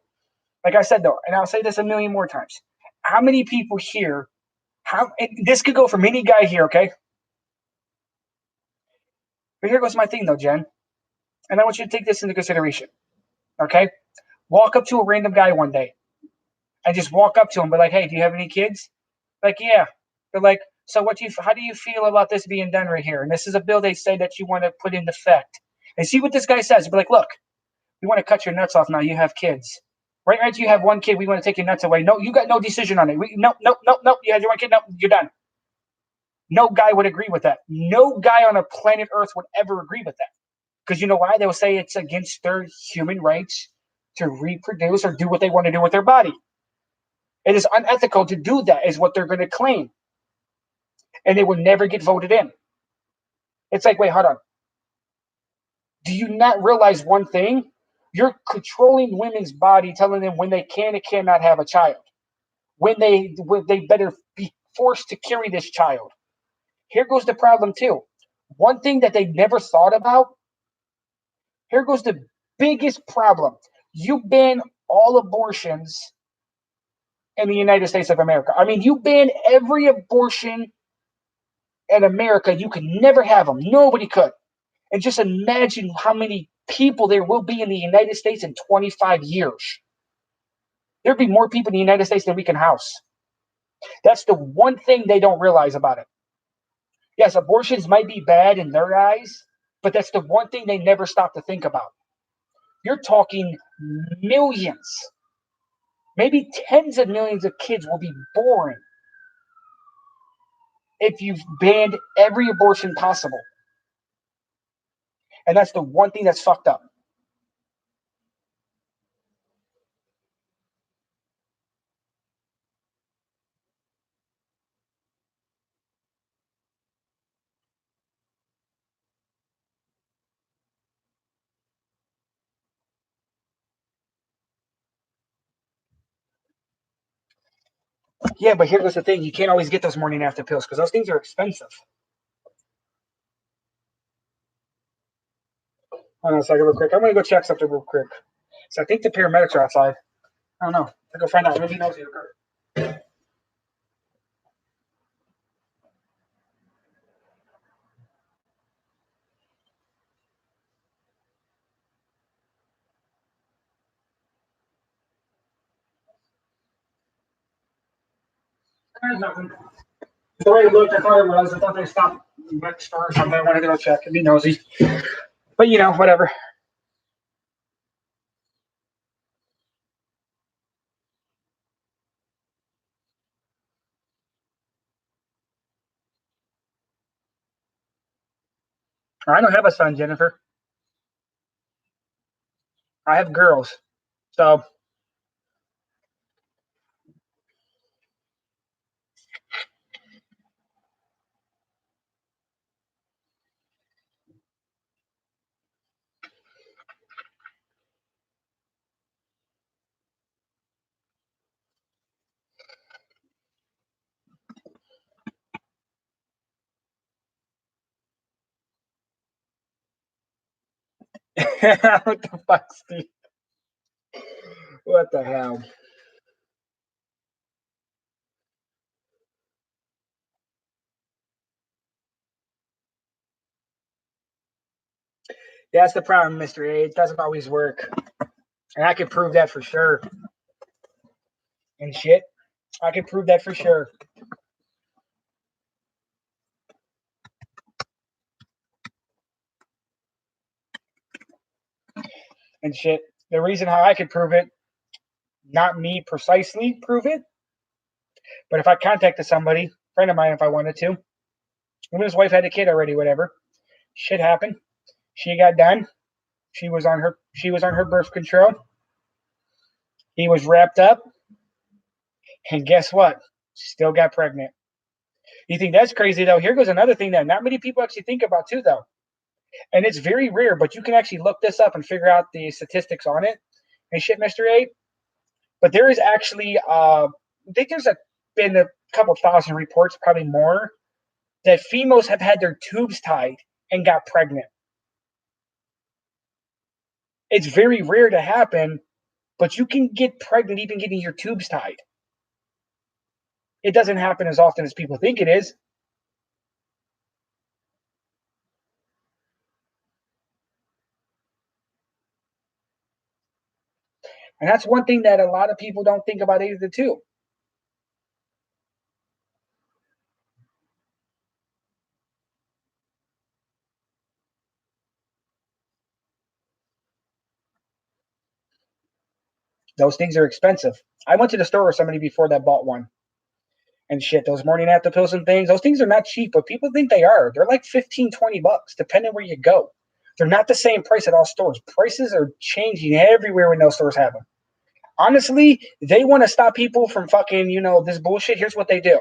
I said though, and I'll say this a million more times, how many people here, this could go from any guy here, okay? But here goes my thing though, Jen, and I want you to take this into consideration, okay? Walk up to a random guy one day and just walk up to him, be like, "Hey, do you have any kids?" Like, yeah. They're like, "So how do you feel about this being done right here? And this is a bill they say that you want to put into effect." And see what this guy says. Be like, "Look, we want to cut your nuts off now. You have kids. Right, you have one kid. We want to take your nuts away. No, you got no decision on it. No. You have your one kid. No, you're done." No guy would agree with that. No guy on a planet Earth would ever agree with that. Because you know why? They'll say it's against their human rights to reproduce or do what they want to do with their body. It is unethical to do that, is what they're going to claim. And it will never get voted in. It's like, wait, hold on. Do you not realize one thing? You're controlling women's body, telling them when they can and cannot have a child, when they better be forced to carry this child. Here goes the problem too. One thing that they never thought about. Here goes the biggest problem. You ban all abortions in the United States of America. I mean, you ban every abortion in America. You could never have them. Nobody could. And just imagine how many people there will be in the United States in 25 years. There'd be more people in the United States than we can house. That's the one thing they don't realize about it. Yes, abortions might be bad in their eyes, but that's the one thing they never stop to think about. You're talking millions, maybe tens of millions of kids will be born if you've banned every abortion possible. And that's the one thing that's fucked up. Yeah, but here's the thing: you can't always get those morning after pills because those things are expensive. Hold on a second, real quick. I'm gonna go check something real quick. So I think the paramedics are outside. I don't know. I go find out. Maybe he knows you. There's nothing. The way it looked, I thought it was. I thought they stopped next door or something. I wanted to go check and be nosy. But whatever. I don't have a son, Jennifer. I have girls. So what the fuck, Steve? What the hell? That's the problem, Mr. A. It doesn't always work. And I can prove that for sure. And shit. I can prove that for sure. And shit. The reason how I could prove it, not me precisely prove it, but if I contacted somebody, friend of mine, if I wanted to, and his wife had a kid already, whatever, shit happened. She got done. She was on her birth control. He was wrapped up, and guess what? Still got pregnant. You think that's crazy though? Here goes another thing that not many people actually think about too, though, and it's very rare. But you can actually look this up and figure out the statistics on it and shit, Mister A. But there is actually, I think been a couple thousand reports, probably more, that females have had their tubes tied and got pregnant. It's very rare to happen, but you can get pregnant even getting your tubes tied. It doesn't happen as often as people think it is. And that's one thing that a lot of people don't think about either, too. Those things are expensive. I went to the store with somebody before that bought one. And shit, those morning after pills and things, those things are not cheap, but people think they are. They're like 15, $20, depending where you go. They're not the same price at all stores. Prices are changing everywhere when those stores have them. Honestly, they want to stop people from fucking, this bullshit. Here's what they do.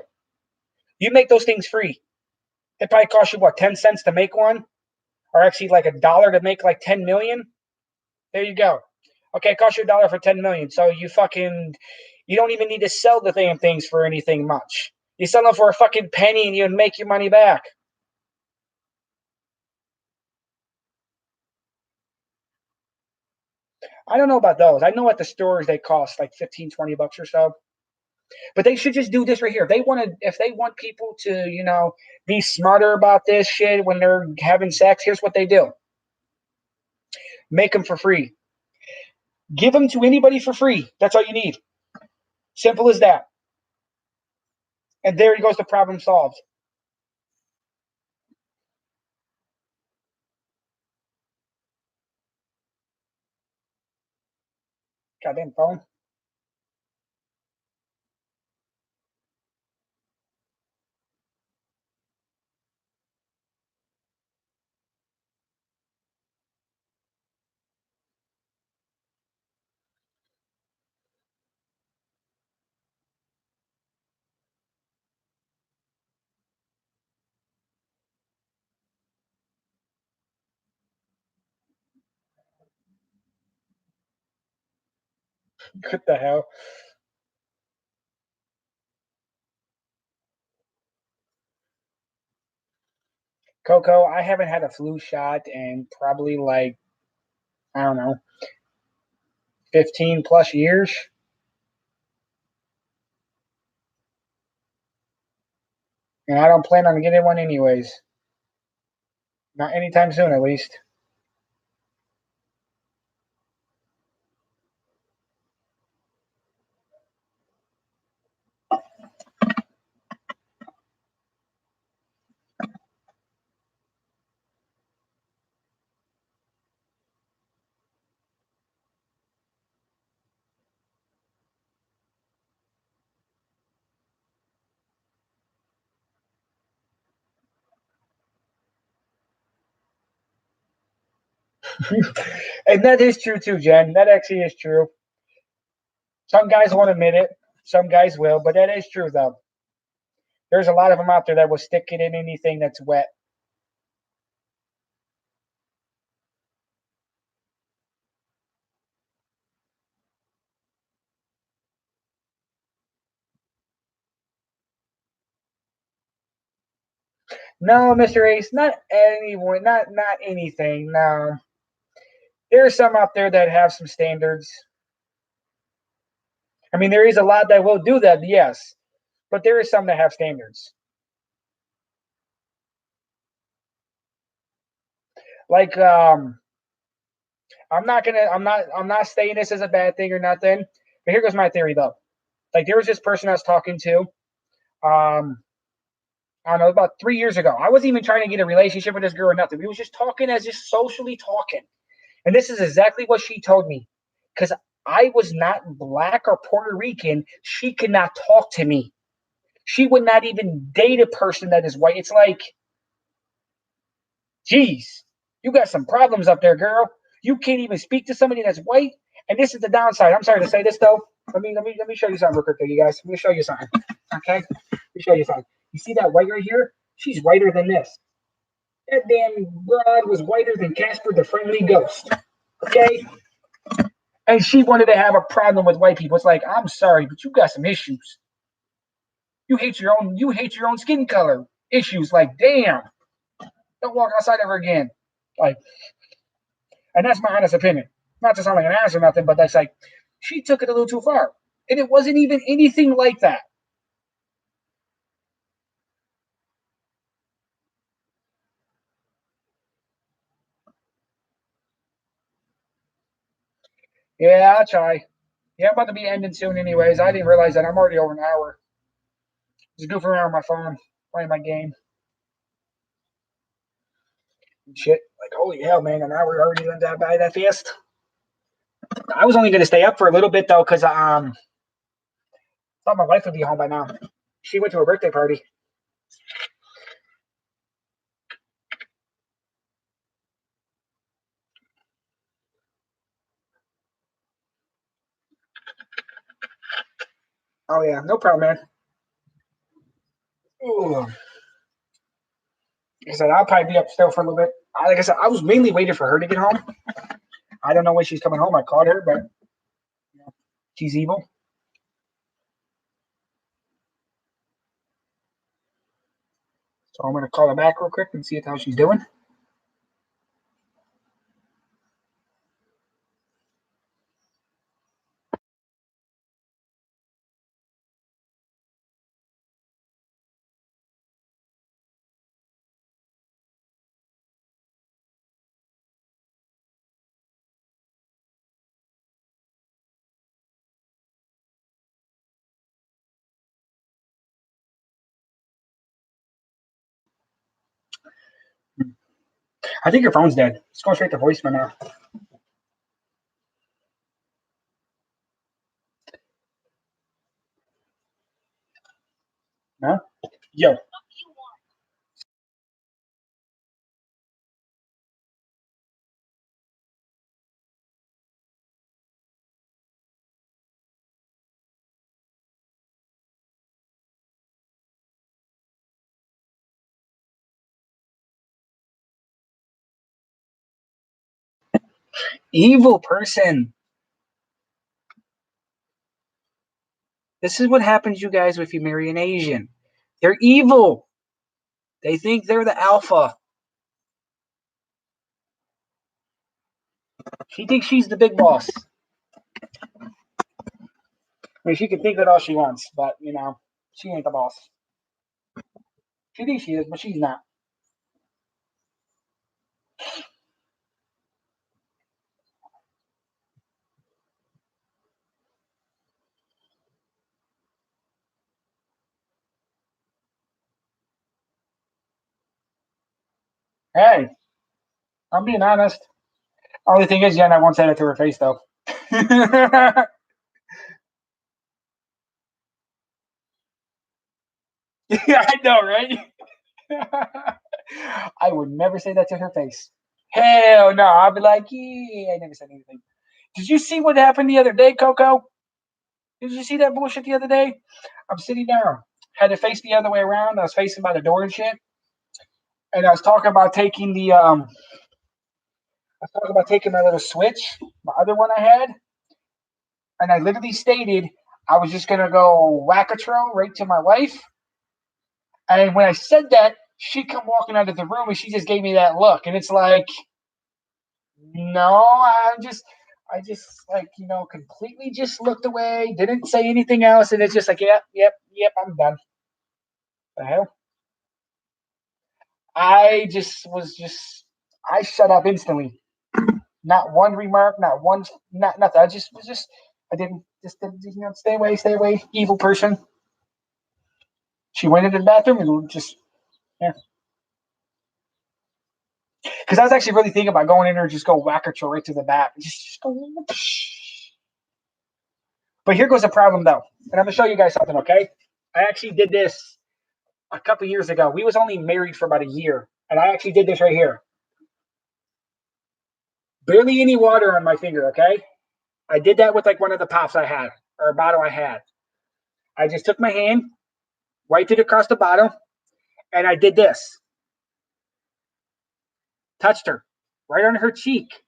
You make those things free. It probably costs you, what, 10 cents to make one? Or actually like $1 to make like 10 million? There you go. Okay, it costs you $1 for 10 million. So you don't even need to sell the damn things for anything much. You sell them for a fucking penny and you make your money back. I don't know about those. I know at the stores they cost like 15, $20 or so. But they should just do this right here. If they want people to, be smarter about this shit when they're having sex, here's what they do. Make them for free. Give them to anybody for free. That's all you need. Simple as that. And there goes the problem solved. Goddamn phone. What the hell? Coco, I haven't had a flu shot in probably like, I don't know, 15 plus years. And I don't plan on getting one anyways. Not anytime soon, at least. And that is true too, Jen. That actually is true. Some guys won't admit it. Some guys will, but that is true though. There's a lot of them out there that will stick it in anything that's wet. No, Mr. Ace, not anyone, not anything. No, there are some out there that have some standards. I mean, there is a lot that will do that, yes, but there is some that have standards. Like, I'm not saying this is a bad thing or nothing. But here goes my theory though. Like, there was this person I was talking to. I don't know, about 3 years ago. I wasn't even trying to get a relationship with this girl or nothing. We was just talking as just socially talking. And this is exactly what she told me. Because I was not black or Puerto Rican, she could not talk to me. She would not even date a person that is white. It's like, geez, you got some problems up there, girl. You can't even speak to somebody that's white. And this is the downside. I'm sorry to say this though. Let me show you something real quick, you guys. Let me show you something. Okay? Let me show you something. You see that white right here? She's whiter than this. That damn broad was whiter than Casper the Friendly Ghost. Okay? And she wanted to have a problem with white people. It's like, I'm sorry, but you got some issues. You hate your own skin color issues. Like, damn. Don't walk outside ever again. Like, and that's my honest opinion. Not to sound like an ass or nothing, but that's like, she took it a little too far. And it wasn't even anything like that. Yeah, I'll try. Yeah, I'm about to be ending soon anyways. I didn't realize that I'm already over an hour. Just goofing around on my phone, playing my game. And shit. Like, holy hell, man, an hour already went that by that fast. I was only gonna stay up for a little bit though, because thought my wife would be home by now. She went to a birthday party. Oh yeah, no problem, man. Ooh. Like I said, I'll probably be up still for a little bit. Like I said, I was mainly waiting for her to get home. I don't know when she's coming home. I called her, but you know, she's evil. So I'm gonna call her back real quick and see how she's doing. I think your phone's dead. It's going straight to voicemail now. No? Yo. Evil person. This is what happens, you guys, if you marry an Asian. They're evil. They think they're the alpha. She thinks she's the big boss. I mean, she can think that all she wants, but, she ain't the boss. She thinks she is, but she's not. Hey, I'm being honest. Only thing is, Jen, I won't say that to her face, though. Yeah, I know, right? I would never say that to her face. Hell no. I'll be like, yeah, I never said anything. Did you see what happened the other day, Coco? Did you see that bullshit the other day? I'm sitting down. Had to face the other way around. I was facing by the door and shit. And I was talking about taking my little Switch, my other one I had, and I literally stated I was just gonna go Wackatro right to my wife. And when I said that, she come walking out of the room and she just gave me that look, and it's like, no, I just like completely just looked away, didn't say anything else, and it's just like, yep, I'm done. The hell, I shut up instantly. Not one remark, not one, not nothing. I didn't stay away, evil person. She went into the bathroom and just, yeah. Because I was actually really thinking about going in there and just go whack her right to the back. Just go. But here goes the problem, though. And I'm going to show you guys something, okay? I actually did this a couple years ago. We was only married for about a year. And I actually did this right here. Barely any water on my finger, okay? I did that with like one of the pops I had, or a bottle I had. I just took my hand, wiped it across the bottle, and I did this. Touched her right on her cheek.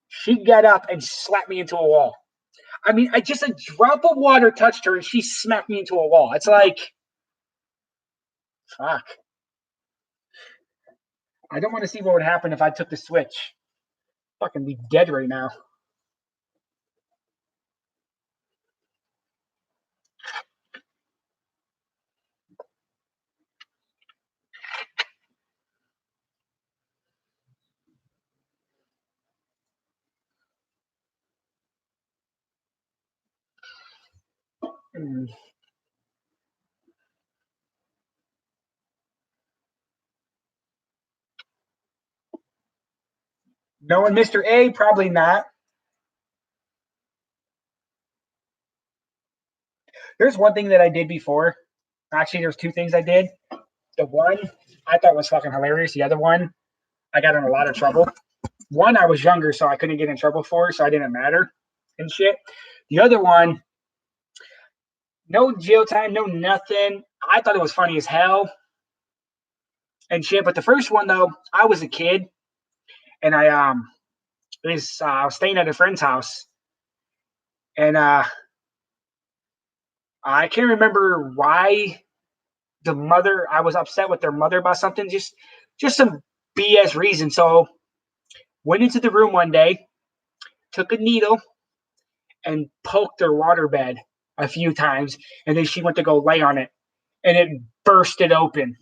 She got up and slapped me into a wall. I mean, I just a drop of water touched her and she smacked me into a wall. It's like, fuck. I don't want to see what would happen if I took the Switch. Fucking be dead right now. Mm. Knowing Mr. A, probably not. There's one thing that I did before. Actually, there's two things I did. The one I thought was fucking hilarious. The other one, I got in a lot of trouble. One, I was younger, so I couldn't get in trouble for, so I didn't matter and shit. The other one, no jail time, no nothing. I thought it was funny as hell and shit. But the first one though, I was a kid and I was staying at a friend's house and I can't remember why the mother I was upset with their mother about something, just some BS reason. So went into the room one day, took a needle and poked their waterbed a few times, and then she went to go lay on it and it bursted open.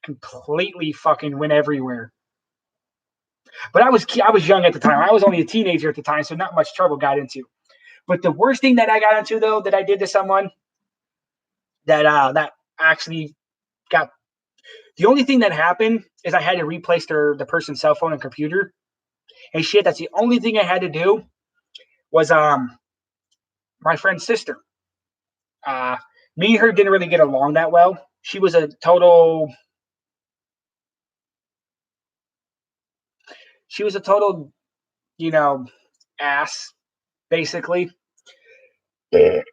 Completely fucking went everywhere. But I was young at the time. I was only a teenager at the time, so not much trouble got into. But the worst thing that I got into though that I did to someone that actually got the only thing that happened is I had to replace the person's cell phone and computer and shit. That's the only thing I had to do was my friend's sister. Uh Me and her didn't really get along that well. She was a total, you know, ass, basically. And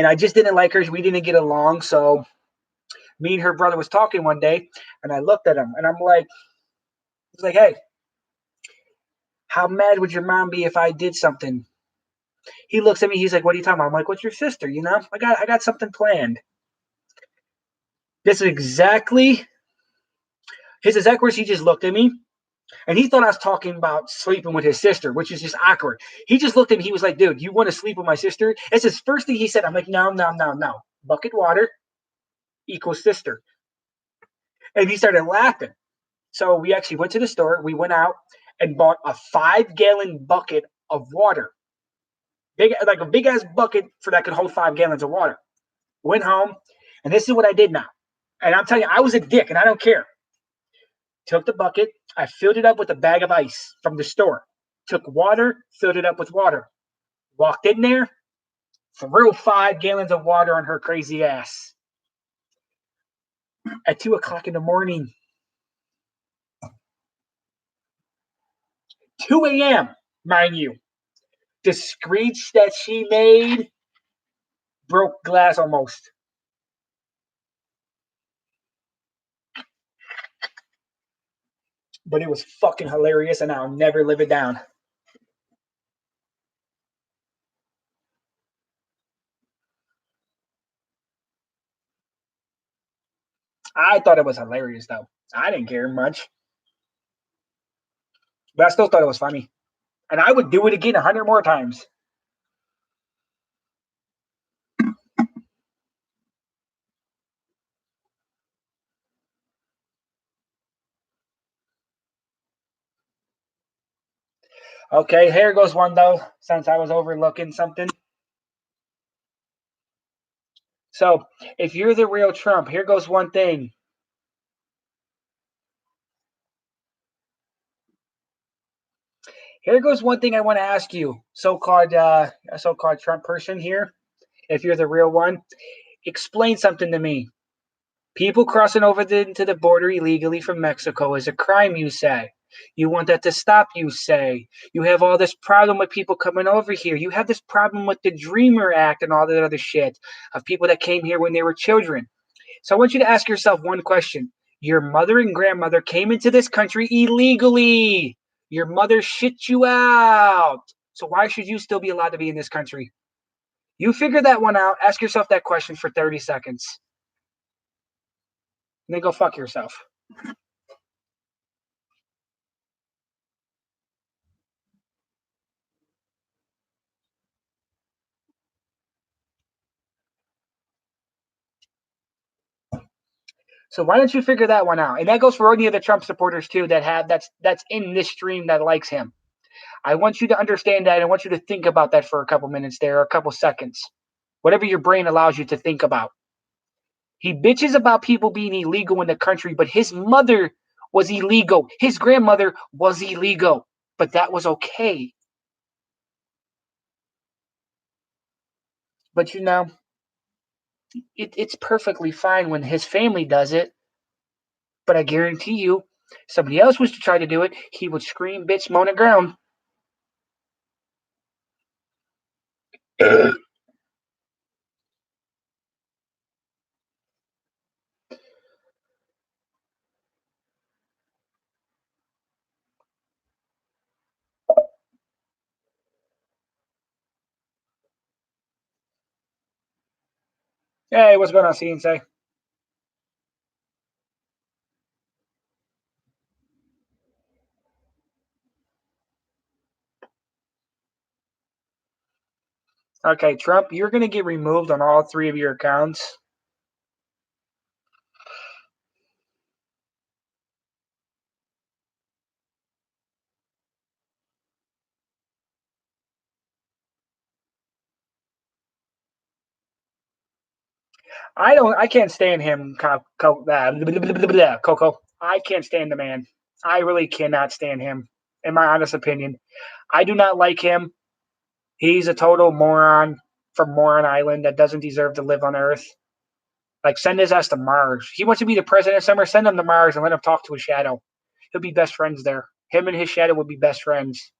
I just didn't like her. We didn't get along. So me and her brother was talking one day and I looked at him and I was like, hey, how mad would your mom be if I did something? He looks at me, he's like, what are you talking about? I'm like, what's your sister? I got something planned. This is exactly his exact words. He just looked at me and he thought I was talking about sleeping with his sister, which is just awkward. He just looked at me, he was like, dude, you want to sleep with my sister? It's his first thing he said. I'm like, no, no, no, no. Bucket water equals sister. And he started laughing. So we actually went to the store. We went out and bought a 5-gallon bucket of water. Like a big ass bucket for that could hold 5 gallons of water. Went home, and this is what I did now. And I'm telling you, I was a dick, and I don't care. Took the bucket, I filled it up with a bag of ice from the store. Took water, filled it up with water. Walked in there, threw 5 gallons of water on her crazy ass. At 2 o'clock in the morning. 2 a.m., mind you. The screech that she made broke glass almost. But it was fucking hilarious, and I'll never live it down. I thought it was hilarious, though. I didn't care much. But I still thought it was funny. And I would do it again 100 more times. Okay, here goes one, though, since I was overlooking something. So, if you're the real Trump, here goes one thing. Here goes one thing I want to ask you, so-called Trump person here. If you're the real one, explain something to me. People crossing over into the border illegally from Mexico is a crime, you say. You want that to stop, you say. You have all this problem with people coming over here. You have this problem with the Dreamer Act and all that other shit of people that came here when they were children. So I want you to ask yourself one question. Your mother and grandmother came into this country illegally. Your mother shit you out. So why should you still be allowed to be in this country? You figure that one out. Ask yourself that question for 30 seconds. And then go fuck yourself. So why don't you figure that one out? And that goes for any of the Trump supporters too that have that's in this stream that likes him. I want you to understand that. I want you to think about that for a couple minutes there, or a couple seconds. Whatever your brain allows you to think about. He bitches about people being illegal in the country, but his mother was illegal. His grandmother was illegal, but that was okay. But it's perfectly fine when his family does it. But I guarantee you, somebody else was to try to do it, he would scream, bitch, moan, and groan. Hey, what's going on, CNC? Okay, Trump, you're going to get removed on all 3 of your accounts. I can't stand him, Coco. I can't stand the man. I really cannot stand him, in my honest opinion. I do not like him. He's a total moron from Moron Island that doesn't deserve to live on Earth. Like, send his ass to Mars. He wants to be the president somewhere, send him to Mars and let him talk to his shadow. He'll be best friends there. Him and his shadow would be best friends.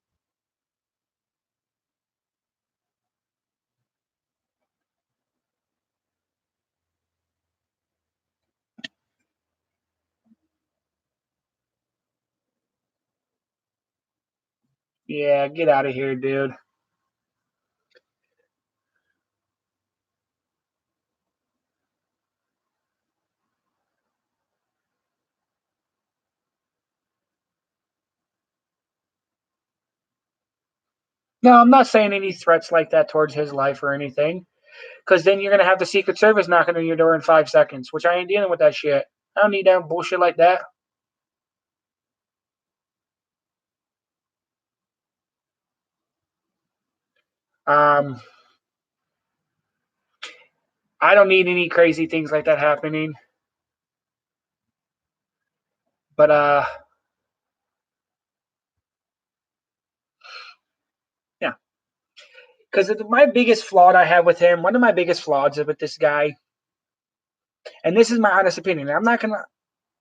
Yeah, get out of here, dude. No, I'm not saying any threats like that towards his life or anything. Because then you're going to have the Secret Service knocking on your door in 5 seconds, which I ain't dealing with that shit. I don't need that bullshit like that. Um, I don't need any crazy things like that happening. But yeah, because my biggest flaw I have with him, one of my biggest flaws with this guy, and this is my honest opinion. I'm not gonna,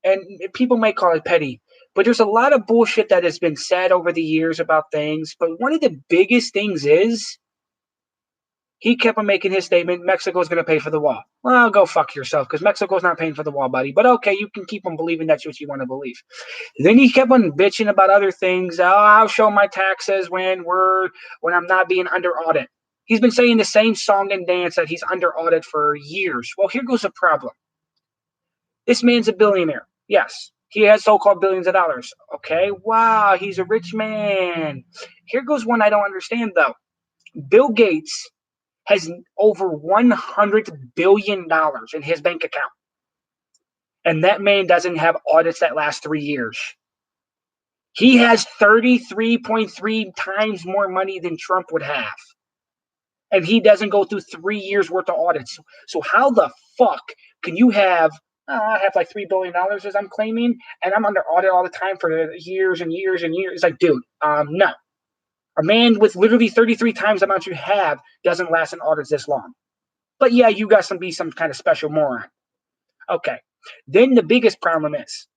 and people may call it petty, But there's a lot of bullshit that has been said over the years about things. But one of the biggest things is he kept on making his statement, Mexico's going to pay for the wall. Well, go fuck yourself, because Mexico's not paying for the wall, buddy. But okay, you can keep on believing that's what you want to believe. Then he kept on bitching about other things. Oh, I'll show my taxes when I'm not being under audit. He's been saying the same song and dance that he's under audit for years. Well, here goes the problem. This man's a billionaire. Yes, he has so-called billions of dollars. Okay, wow, he's a rich man. Here goes one I don't understand, though. Bill Gates has over $100 billion in his bank account. And that man doesn't have audits that last 3 years. He has 33.3 times more money than Trump would have. And he doesn't go through 3 years worth of audits. So how the fuck can you have, I have like $3 billion as I'm claiming, and I'm under audit all the time for years and years and years. It's like, dude, no. A man with literally 33 times the amount you have doesn't last in audits this long. But yeah, you got to be some kind of special moron. Okay. Then the biggest problem is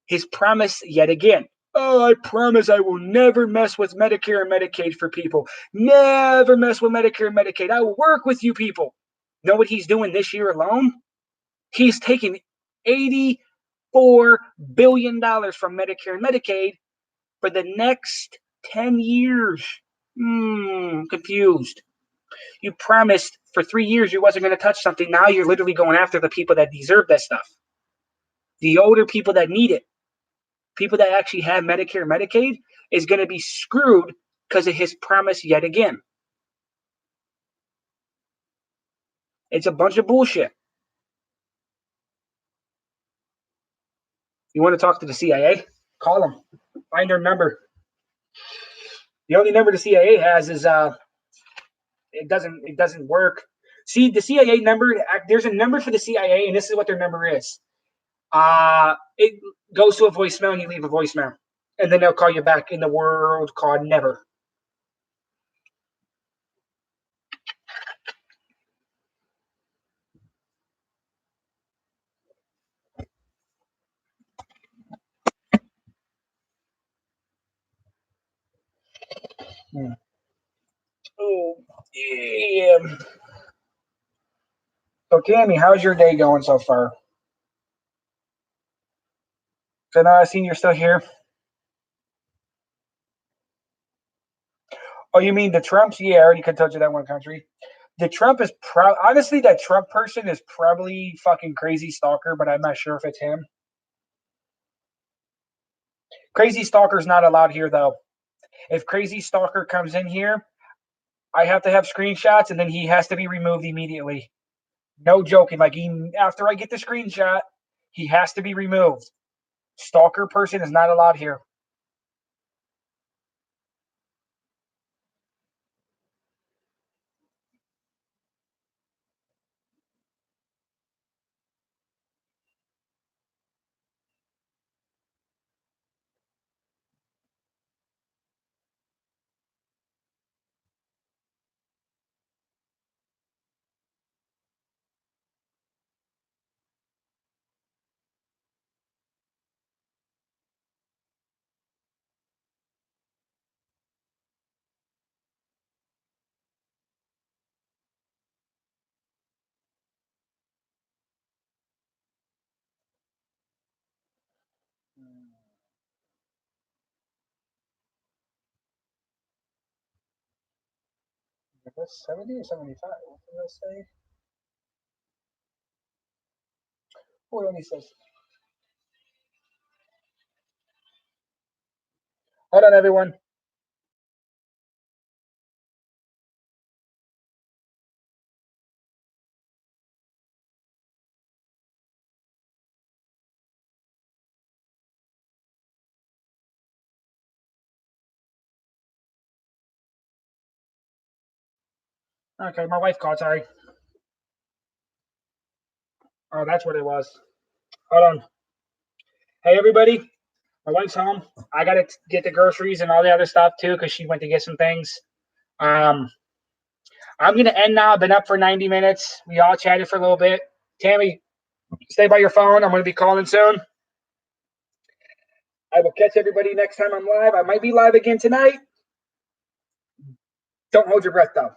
his promise yet again. Oh, I promise I will never mess with Medicare and Medicaid for people. Never mess with Medicare and Medicaid. I will work with you people. Know what he's doing this year alone? He's taking $84 billion from Medicare and Medicaid for the next 10 years. Confused. You promised for 3 years you wasn't going to touch something. Now you're literally going after the people that deserve that stuff. The older people that need it. People that actually have Medicare and Medicaid is going to be screwed because of his promise yet again. It's a bunch of bullshit. You want to talk to the CIA? Call them. Find their number. The only number the CIA has is it doesn't work. See, the CIA number, there's a number for the CIA, and this is what their number is. It goes to a voicemail, and you leave a voicemail. And then they'll call you back in the world called never. Oh, yeah. So, Tammy, how's your day going so far? So now I've seen you're still here. Oh, you mean the Trumps? Yeah, I already could touch that one country. The Trump is honestly, that Trump person is probably fucking crazy stalker, but I'm not sure if it's him. Crazy stalker's not allowed here though. If crazy stalker comes in here, I have to have screenshots, and then he has to be removed immediately. No joking. Like after I get the screenshot, he has to be removed. Stalker person is not allowed here. Is this 70 or 75? What did I say? What only says? Hold on, everyone. Okay, my wife called. Sorry. Oh, that's what it was. Hold on. Hey, everybody. My wife's home. I gotta get the groceries and all the other stuff too, because she went to get some things. I'm gonna end now. I've been up for 90 minutes. We all chatted for a little bit. Tammy, stay by your phone. I'm gonna be calling soon. I will catch everybody next time I'm live. I might be live again tonight. Don't hold your breath, though.